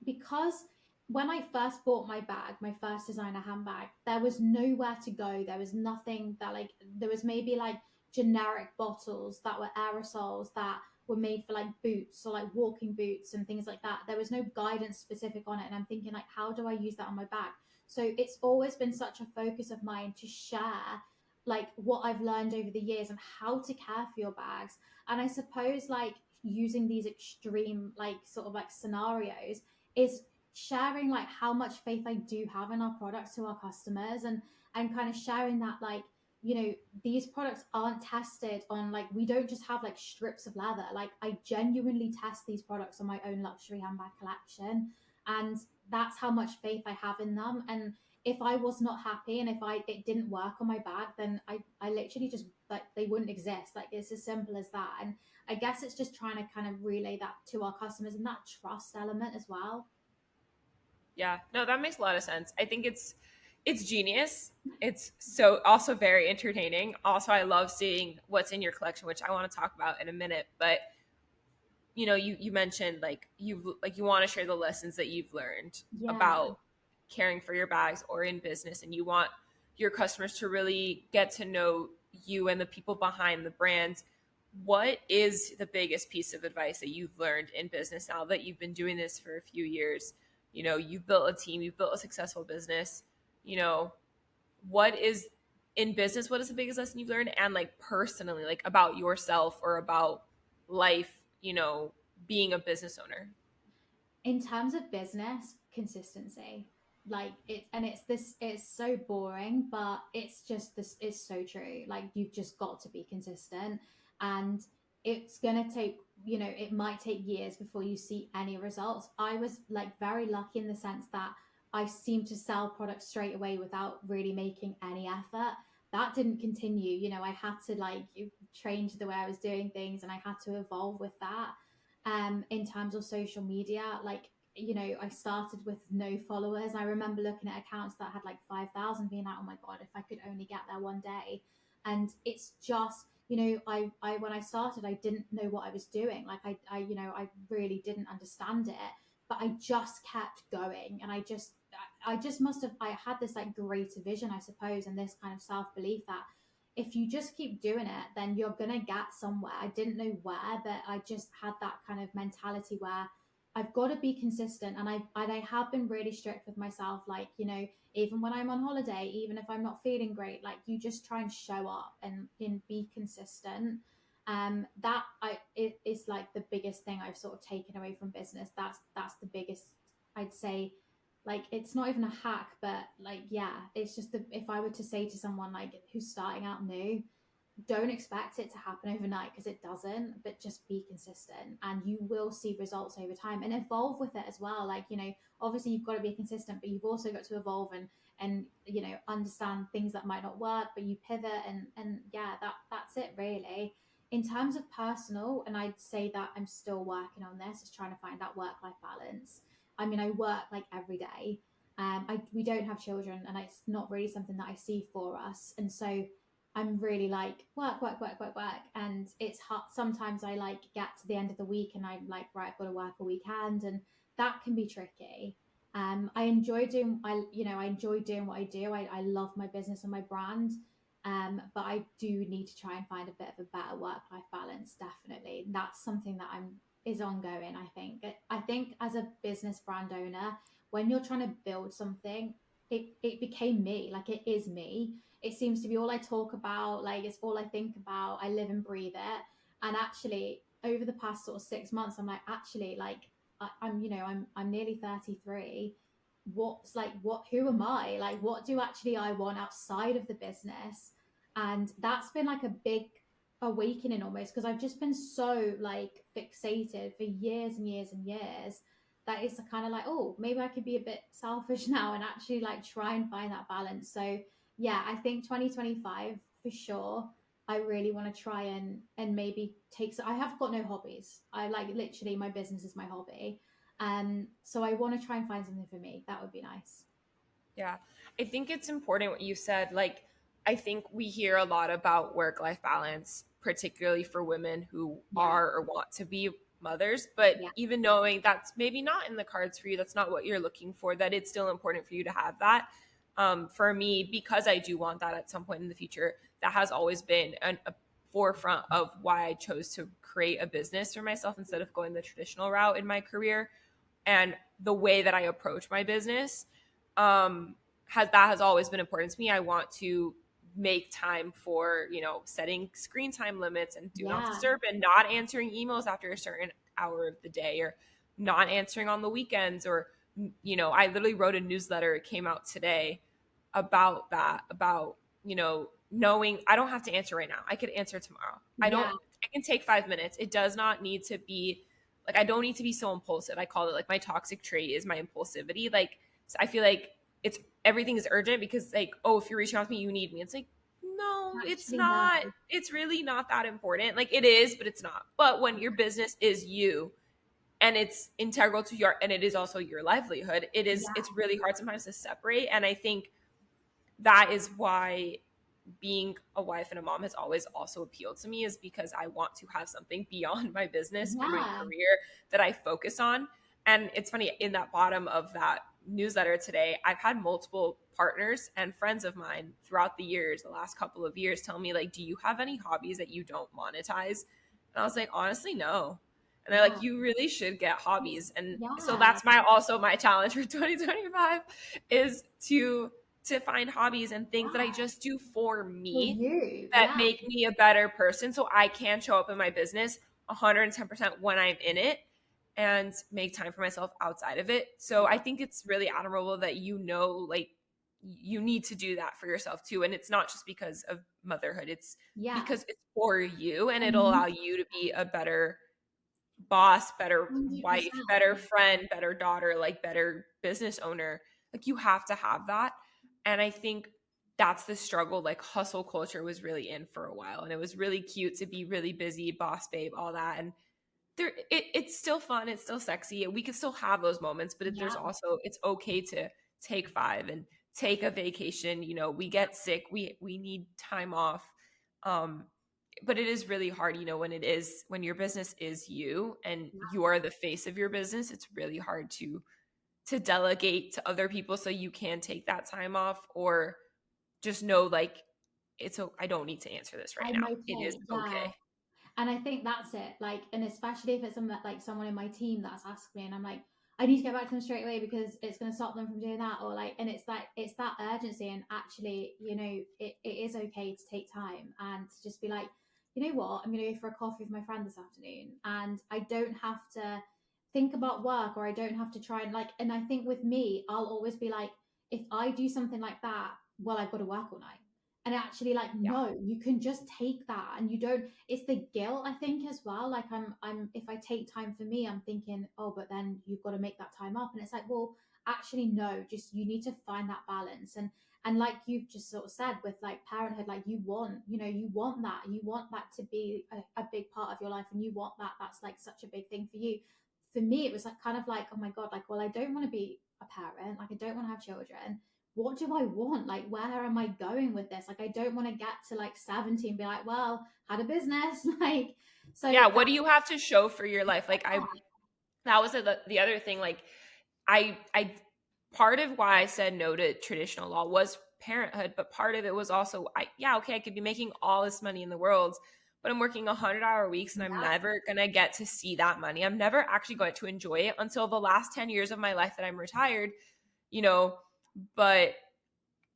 because when I first bought my bag, my first designer handbag, there was nowhere to go. There was nothing that like there was maybe like generic bottles that were aerosols that were made for like boots or like walking boots and things like that. There was no guidance specific on it. And I'm thinking like, how do I use that on my bag? So it's always been such a focus of mine to share like what I've learned over the years and how to care for your bags. And I suppose like using these extreme like sort of like scenarios is sharing like how much faith I do have in our products to our customers, and kind of sharing that like these products aren't tested on like we don't just have like strips of leather. Like I genuinely test these products on my own luxury handbag collection, and that's how much faith I have in them. And if I was not happy and if it didn't work on my bag, then I literally just like they wouldn't exist. Like it's as simple as that. And I guess it's just trying to kind of relay that to our customers and that trust element as well. Yeah, no, that makes a lot of sense. I think it's genius. It's so also very entertaining. Also, I love seeing what's in your collection, which I want to talk about in a minute. But you mentioned you want to share the lessons that you've learned Yeah. about caring for your bags or in business, and you want your customers to really get to know you and the people behind the brands. What is the biggest piece of advice that you've learned in business now that you've been doing this for a few years? You've built a team, you've built a successful business. you know what is in business, what is the biggest lesson you've learned, and like personally, like about yourself or about life, being a business owner? In terms of business, consistency. Like it, and it's this, it's so boring, but it's just this, it's so true. Like you've just got to be consistent, and it's gonna take, it might take years before you see any results. I was like very lucky in the sense that I seemed to sell products straight away without really making any effort. That didn't continue. I had to like change the way I was doing things, and I had to evolve with that. In terms of social media, like I started with no followers. I remember looking at accounts that had like 5,000, being like, oh my god, if I could only get there one day. And it's just, I when I started, I didn't know what I was doing. Like I really didn't understand it, but I just kept going. And I just must have, I had this like greater vision, I suppose, and this kind of self-belief that if you just keep doing it, then you're gonna get somewhere. I didn't know where, but I just had that kind of mentality where I've got to be consistent, and I have been really strict with myself. Like even when I'm on holiday, even if I'm not feeling great, like you just try and show up and be consistent. That it is like the biggest thing I've sort of taken away from business. That's the biggest, I'd say. Like it's not even a hack, but like yeah, it's just if I were to say to someone like who's starting out new, don't expect it to happen overnight, because it doesn't, but just be consistent and you will see results over time, and evolve with it as well. Like obviously you've got to be consistent, but you've also got to evolve and understand things that might not work, but you pivot, and yeah, that's it really. In terms of personal, and I'd say that I'm still working on this, is trying to find that work life balance. I mean, I work like every day. We don't have children, and it's not really something that I see for us, and so I'm really like work, work, work, work, work, and it's hard. Sometimes I like get to the end of the week and I'm like, right, I've got to work a weekend, and that can be tricky. I enjoy doing, I enjoy doing what I do. I love my business and my brand, but I do need to try and find a bit of a better work life balance. Definitely, that's something that I'm is ongoing. I think as a business brand owner, when you're trying to build something, it became me. Like it is me. It seems to be all I talk about. Like it's all I think about. I live and breathe it. And actually, over the past sort of 6 months, I'm like, actually, like I'm nearly 33. What's like what? Who am I? Like, what do actually I want outside of the business? And that's been like a big awakening almost, because I've just been so like fixated for years and years and years that it's kind of like, oh, maybe I could be a bit selfish now and actually like try and find that balance. So yeah, I think 2025 for sure. I really want to try and maybe take. So I have got no hobbies. I like literally my business is my hobby. So I want to try and find something for me. That would be nice. Yeah. I think it's important what you said. Like, I think we hear a lot about work life balance, particularly for women who Yeah, are or want to be mothers. But yeah, even knowing that's maybe not in the cards for you, that's not what you're looking for, that it's still important for you to have that. For me, because I do want that at some point in the future, that has always been a forefront of why I chose to create a business for myself instead of going the traditional route in my career. And the way that I approach my business has always been important to me. I want to make time for, setting screen time limits and do not yeah. disturb and not answering emails after a certain hour of the day, or not answering on the weekends, or I literally wrote a newsletter, it came out today, about that, about knowing I don't have to answer right now, I could answer tomorrow. Yeah, I can take 5 minutes. It does not need to be like, I don't need to be so impulsive. I call it like my toxic trait is my impulsivity. Like, so I feel like it's everything is urgent because, like, oh, if you're reaching out to me, you need me. It's like, no, it's actually, no. not. It's really not that important. Like, it is, but it's not. But when your business is you and it's integral to your, and it is also your livelihood, Yeah, it's really hard sometimes to separate. And I think that is why being a wife and a mom has always also appealed to me, is because I want to have something beyond my business for my yeah, career that I focus on. And it's funny, in that bottom of that newsletter today, I've had multiple partners and friends of mine throughout the years, the last couple of years, tell me, like, do you have any hobbies that you don't monetize? And I was like, honestly, no. And they're yeah. like, you really should get It's, hobbies. And so yeah, that's my challenge for 2025, is to find hobbies and things that I yeah. just do for For me you, that yeah, make me a better person, so I can show up in my business 110% when I'm in it and make time for myself outside of it. So I yeah, think it's really admirable that like, you need to do that for yourself too. And it's not just because of motherhood, it's yeah. because it's for you, and it'll And allow you to be a better boss, better 100%. wife, better friend, better daughter, like better business owner. Like, you have to have that. And I think that's the struggle. Like, hustle culture was really in for a while, and it was really cute to be really busy, boss babe, all that. And it's still fun, it's still sexy, and we can still have those moments, but there's Yeah, also, it's okay to take 5 and take a vacation. We get sick, we need time off. um but it is really hard, when your business is you and you are the face of your business. It's really hard to delegate to other people so you can take that time off, or just know, like, I don't need to answer this right I'm now. It is okay. Yeah. okay. And I think that's it. Like, and especially if it's someone in my team that's asked me, and I'm like, I need to get back to them straight away because it's going to stop them from doing that, or like, and it's like it's that urgency. And actually, it is okay to take time and to just be like, you know what, I'm going to go for a coffee with my friend this afternoon, and I don't have to think about work, or I don't have to try and like. And I think with me, I'll always be like, if I do something like that, well, I've got to work all night. And actually, like, Yeah. no, you can just take that, and you don't. It's the guilt, I think, as well. Like, if I take time for me, I'm thinking, oh, but then you've got to make that time up, and it's like, well, actually, no, just you need to find that balance. And like you've just sort of said with like parenthood, like you want that to be a big part of your life, and you want that. That's like such a big thing for you. For me, it was like kind of like, oh my god, like, well, I don't want to be a parent, like I don't want to have children, what do I want? Like, where am I going with this? Like, I don't want to get to like 70 and be like, well, had a business. Like, so Yeah, that, what do you have to show for your life? Like I that was the other thing, like I part of why I said no to traditional law was parenthood, but part of it was also yeah, okay, I could be making all this money in the world, but I'm working 100-hour weeks and I'm yeah, never going to get to see that money. I'm never actually going to enjoy it until the last 10 years of my life that I'm retired, you know, but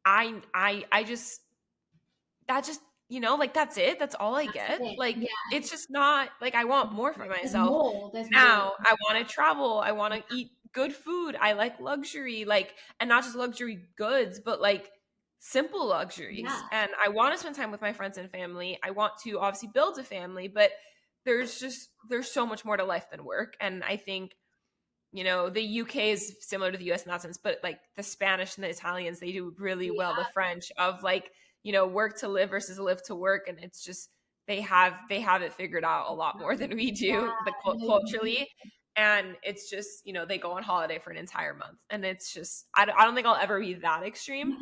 I just that just like that's it, that's all I that's get. it. Like Yeah. it's just not like I want more for There's myself more. There's more. now. I want to travel, I want to eat good food, I like luxury, like, and not just luxury goods, but like simple luxuries, Yeah. and I want to spend time with my friends and family. I want to obviously build a family, but there's so much more to life than work. And I think the UK is similar to the US in that sense, but like the Spanish and the Italians, they do really well. The Yeah. French of like, work to live versus live to work. And it's just, they have it figured out a lot more than we Yeah. do, No, culturally. And it's just, they go on holiday for an entire month. And it's just, I don't think I'll ever be that extreme,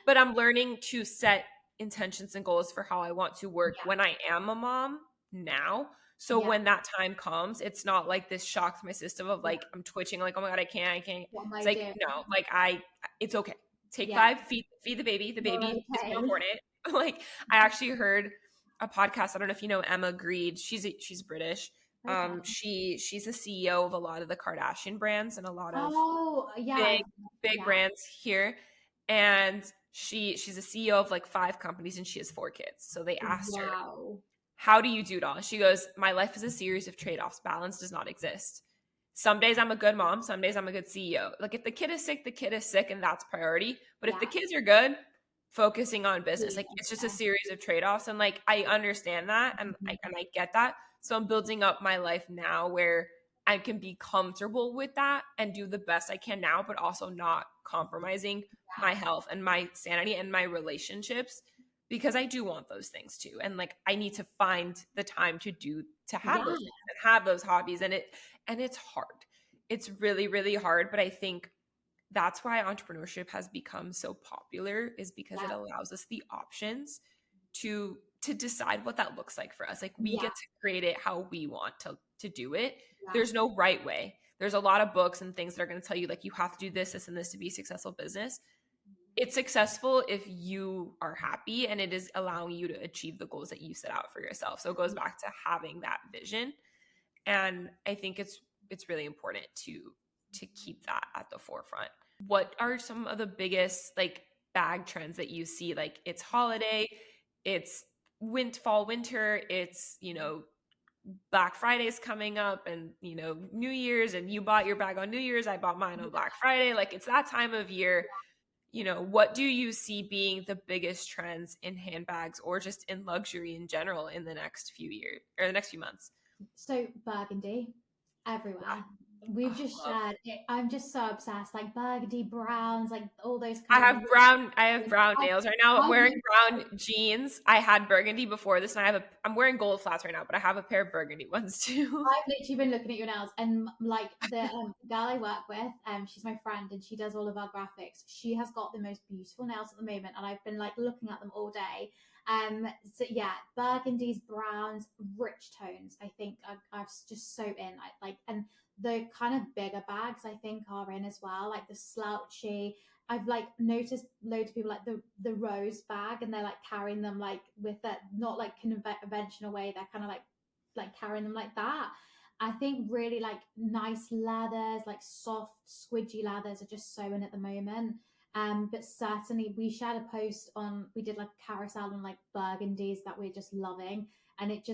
but I'm learning to set intentions and goals for how I want to work yeah. when I am a mom now. So Yeah. when that time comes, it's not like this shock to my system of Yeah. like I'm twitching, like, oh my God, I can't. What am It's I like, doing? no, like it's okay. Take Yeah. 5, feed the baby. The You're baby is more okay. important. Like I actually heard a podcast. I don't know if you know Emma Grede. She's British. Okay. She's a CEO of a lot of the Kardashian brands and a lot of Oh, yeah. big big Yeah. brands here. And she's a CEO of like 5 companies and she has 4 kids. So they asked her, Wow. how do you do it all? She goes, my life is a series of trade-offs. Balance does not exist. Some days I'm a good mom, some days I'm a good CEO. Like if the kid is sick, the kid is sick, and that's priority. But if the Yeah. kids are good, focusing on business. Really Like it's just a good. series of trade-offs. And like I understand that, and Mhm. I get that. So I'm building up my life now where I can be comfortable with that and do the best I can now, but also not compromising Yeah. my health and my sanity and my relationships, because I do want those things too. And like I need to find the time to have Yeah. those things and have those hobbies. And it's hard. It's really, really hard. But I think that's why entrepreneurship has become so popular, is because it Yeah. allows us the options to decide what that looks like for us. Like we Yeah. get to create it how we want to do it. Yeah. There's no right way. There's a lot of books and things that are going to tell you like you have to do this and this to be a successful business. It's successful if you are happy and it is allowing you to achieve the goals that you set out for yourself. So it goes back to having that vision. And I think it's really important to keep that at the forefront. What are some of the biggest like bag trends that you see? Like it's holiday, it's fall winter, it's Black Friday's coming up, and New Year's, and you bought your bag on New Year's, I bought mine on Black Friday. Like it's that time of year. What do you see being the biggest trends in handbags or just in luxury in general in the next few years or the next few months? So burgundy Yeah. everywhere. We've Oh, just love. shared it. I'm just so obsessed. Like burgundy browns, like all those I kind of. have brown I, nails right now. I'm I wearing do brown jeans. I had burgundy before this, and I'm wearing gold flats right now, but I have a pair of burgundy ones too. I've literally been looking at your nails, and like the girl I work with, she's my friend, and she does all of our graphics. She has got the most beautiful nails at the moment, and I've been like looking at them all day. So yeah, burgundies, browns, rich tones. I think I'm just so in. And the kind of bigger bags I think are in as well, like the slouchy. I've like noticed loads of people like the rose bag, and they're like carrying them like with that not like conventional way. They're kind of like carrying them like that. I think really like nice leathers, like soft, squidgy leathers are just so in at the moment. But certainly we shared a post we did like a carousel on like burgundies that we're just loving. And it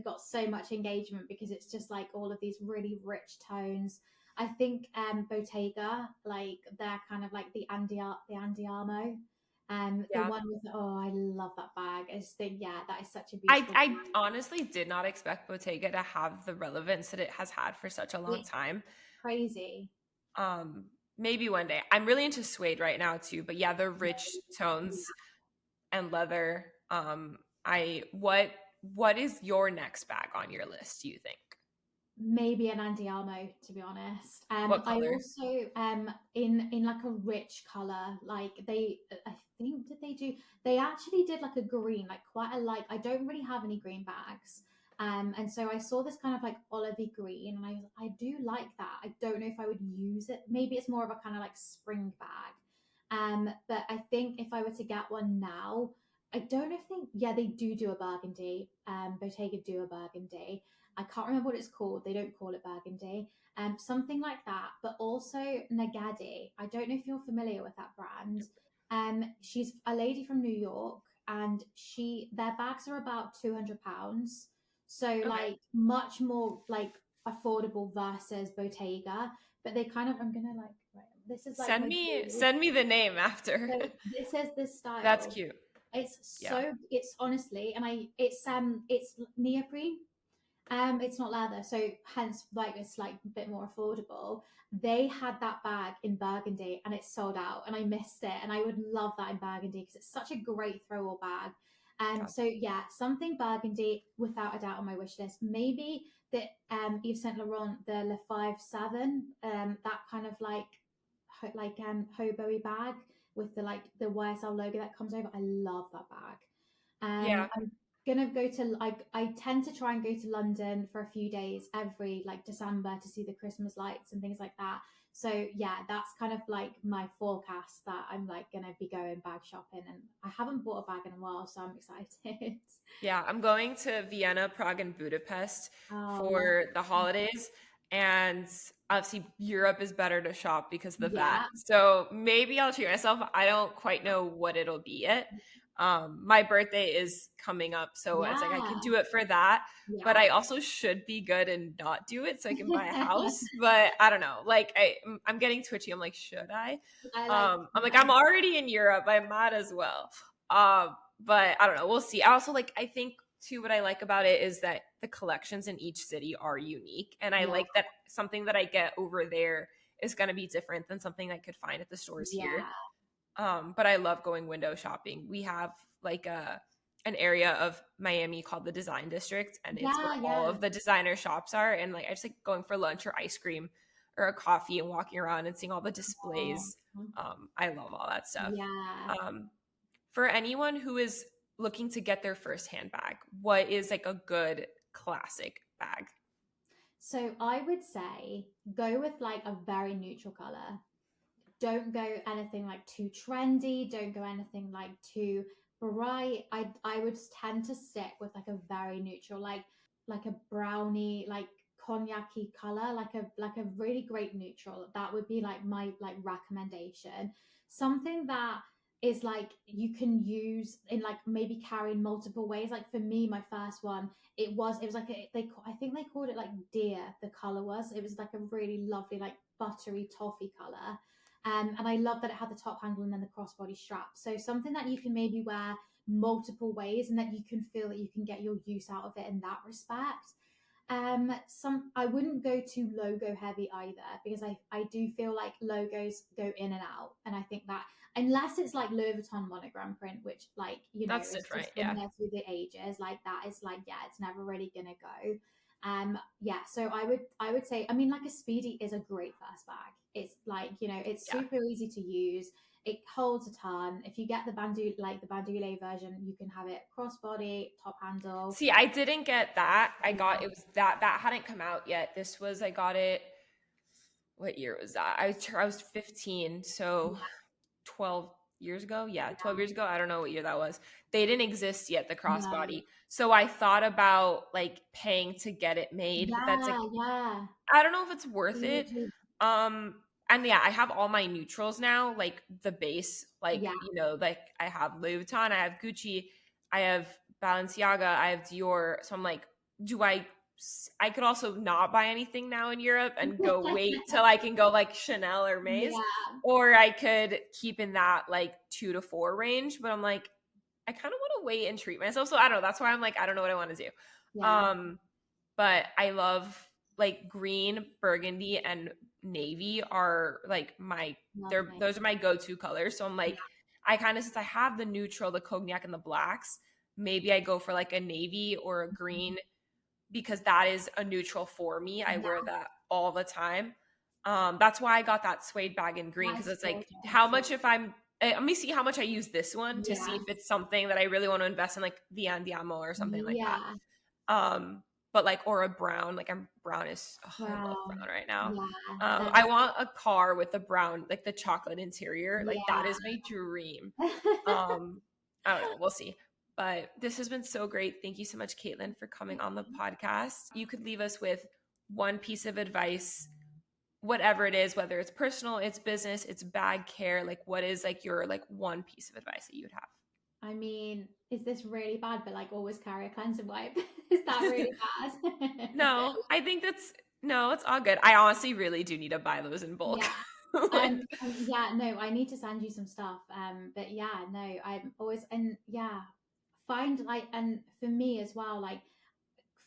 got so much engagement because it's just like all of these really rich tones. I think Bottega, like they're kind of like the Andiamo. The Yeah. one with I love that bag. I just think yeah, that is such a I beautiful. I honestly did not expect Bottega to have the relevance that it has had for such a long It's time. crazy. Um, Maybe one day. I'm really into suede right now too, but yeah, the rich tones and leather. I what is your next bag on your list, do you think? maybe an Andiamo, to be honest. What I color? also in like a rich color, like I think did they do they actually did like a green, like quite a like I don't really have any green bags. And so I saw this kind of like olivey green, and I do like that. I don't know if I would use it. Maybe it's more of a kind of like spring bag. But I think if I were to get one now, I don't know if they, yeah, they do a burgundy. Bottega do a burgundy. I can't remember what it's called. They don't call it burgundy. Something like that. But also Nagadi. I don't know if you're familiar with that brand. She's a lady from New York, and their bags are about £200. So Okay. like much more like affordable versus Bottega. But they kind of, I'm gonna like right, this is like Send my me haul. send me the name after. So this is this That's style. cute. It's Yeah. so it's honestly, and it's neoprene. It's not leather, so hence like it's like a bit more affordable. They had that bag in burgundy and it sold out, and I missed it. And I would love that in burgundy because it's such a great throw all bag. Yeah. So yeah, something burgundy without a doubt on my wish list. Maybe the Yves Saint Laurent, the Le 5-7, that kind of hobo bag with the like the YSL logo that comes over. I love that bag. Yeah. I'm gonna go to like I tend to try and go to London for a few days every like December to see the Christmas lights and things like that. So yeah, that's kind of like my forecast that I'm like gonna be going bag shopping, and I haven't bought a bag in a while, so I'm excited. Yeah, I'm going to Vienna, Prague, and Budapest Oh, for the holidays. And obviously, Europe is better to shop because of the VAT. yeah, So maybe I'll treat myself. I don't quite know what it'll be yet. My birthday is coming up, so it's like I can yeah, do it for that. But yeah. I also should be good and not do it so I can buy a house. But I don't know. Like I'm getting twitchy. I'm like, should I? I like I'm like, yeah, I'm already in Europe. I might as well. But I don't know. We'll see. I also like, I think too, what I like about it is that the collections in each city are unique. And I yeah, like that something that I get over there is going to be different than something I could find at the stores here. yeah, But I love going window shopping. We have like an area of Miami called the Design District, and it's where yeah, all yeah. of the designer shops are. And like, I just like going for lunch or ice cream or a coffee and walking around and seeing all the Oh, displays. I love all that stuff. yeah. Um, for anyone who is looking to get their first handbag, what is like a good classic bag? So I would say go with like a very neutral color. Don't go anything like too trendy. Don't go anything like too bright. I would tend to stick with like a very neutral, like a brownie, like cognac-y color, like a really great neutral. That would be like my like recommendation. Something that is like you can use in like maybe carry in multiple ways. Like for me, my first one, it was like I think they called it like deer. The color was it was like a really lovely like buttery toffee color. And I love that it had the top handle and then the crossbody strap. So something that you can maybe wear multiple ways and that you can feel that you can get your use out of it in that respect. Some I wouldn't go too logo heavy either because I do feel like logos go in and out, and I think that unless it's like Louis Vuitton monogram print, which like That's it's different. just been Yeah. there through the ages, like that is like yeah, it's never really gonna go. Yeah, so I would say I mean like a Speedy is a great first bag. It's like it's Yeah. super easy to use. It holds a ton. If you get the bandoulet version, you can have it crossbody, top handle. See, I didn't get that. I got Yeah, it was that hadn't come out yet. This was I got it. What year was that? I was 15, so yeah, 12 years ago. Yeah, yeah. 12 years ago. I don't know what year that was. They didn't exist yet, the No. crossbody. So I thought about like paying to get it made, but that's Yeah, like yeah. I don't know if it's worth it. Literally, And yeah, I have all my neutrals now, like the base, like yeah. like I have Louis Vuitton, I have Gucci, I have Balenciaga, I have Dior. So I'm like, do I could also not buy anything now in Europe and go wait till I can go like Chanel or Maze, Yeah, or I could keep in that like 2 to 4 range. But I'm like, I kind of want to wait and treat myself. So I don't know. That's why I'm like, I don't know what I want to do. yeah. Um, but I love like green, burgundy, and navy are like Lovely. those are my go-to colors. So I'm Yeah, like, I kind of since I have the neutral, the cognac, and the blacks, maybe I go for like a navy or a green because that is a neutral for me. I wear Yeah, that all the time. That's why I got that suede bag in green, that because is it's like, how gorgeous. much if I'm let me see how much I use this one to see Yeah, if it's something that I really want to invest in, like the Andiamo or something like that. yeah, But like, or a brown, like I'm brown is, oh, I love brown. brown right now. Yeah, I want a car with a brown, like the chocolate interior. Like that yeah. is my dream. Um, I don't know. We'll see. But this has been so great. Thank you so much, Caitlin, for coming on the podcast. You could leave us with one piece of advice, whatever it is, whether it's personal, it's business, it's bag care. Like, what is like your like one piece of advice that you would I mean, is this really bad? But like, always carry a cleanser wipe. Is that have? really bad? No, I think that's no, it's all good. I honestly really do need to buy those in bulk. Yeah. Like, Yeah, no, I need to send you some stuff. But yeah, no, I'm always, and yeah, find like, and for me as well, like,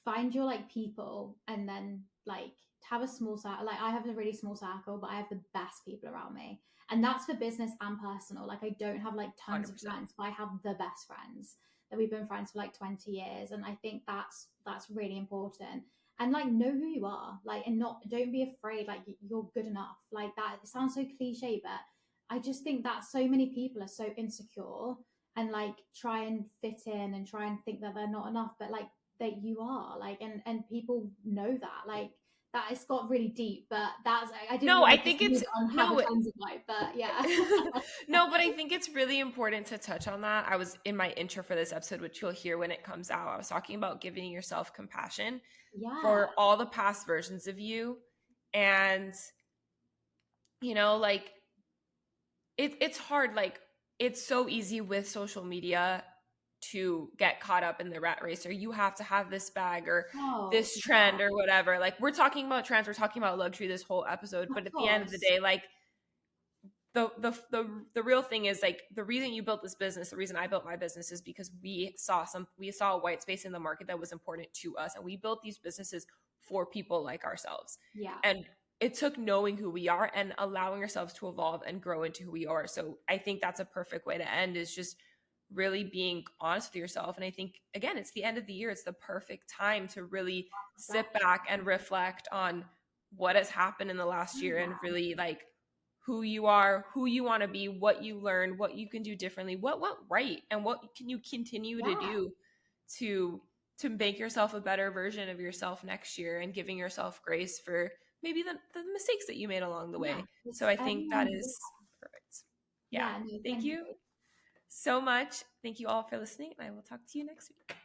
find your like people, and then like have a small circle. Like, I have a really small circle, but I have the best people around me, and that's for business and personal. Like, I don't have like tons of 100%. friends, but I have the best friends that we've been friends for like 20 years, and I think that's really important. And like, know who you are, like, and not, don't be afraid, like, you're good enough. Like, that it sounds so cliche, but I just think that so many people are so insecure and like try and fit in and try and think that they're not enough, but like, that you are, like, and people know that, like, that it's got really deep, but that's, I didn't No, want I to just think leave it's it on have a no, cleanser wipe, but yeah. no, but I think it's really important to touch on that. I was in my intro for this episode, which you'll hear when it comes out. I was talking about giving yourself compassion Yeah. for all the past versions of you. And, like it's hard. Like, it's so easy with social media to get caught up in the rat race, or you have to have this bag or Oh this yeah, trend or whatever. Like, we're talking about trends, we're talking about luxury this whole episode, of but at the end of the course. day, like, the real thing is, like, the reason you built this business, the reason I built my business, is because we saw a white space in the market that was important to us, and we built these businesses for people like ourselves. Yeah, And it took knowing who we are and allowing ourselves to evolve and grow into who we are. So I think that's a perfect way to end, is just really being honest with yourself. And I think, again, it's the end of the year, it's the perfect time to really sit reflection. back and reflect on what has happened in the last year, and Yeah, really, like, who you are, who you want to be, what you learned, what you can do differently, what went right, and what can you continue to yeah, do to make yourself a better version of yourself next year, and giving yourself grace for maybe the mistakes that you made along the yeah, way. So it's I think that everyone. is perfect. Yeah. Yeah, no, Thank thank you you. so much. Thank you all for listening, and I will talk to you next week.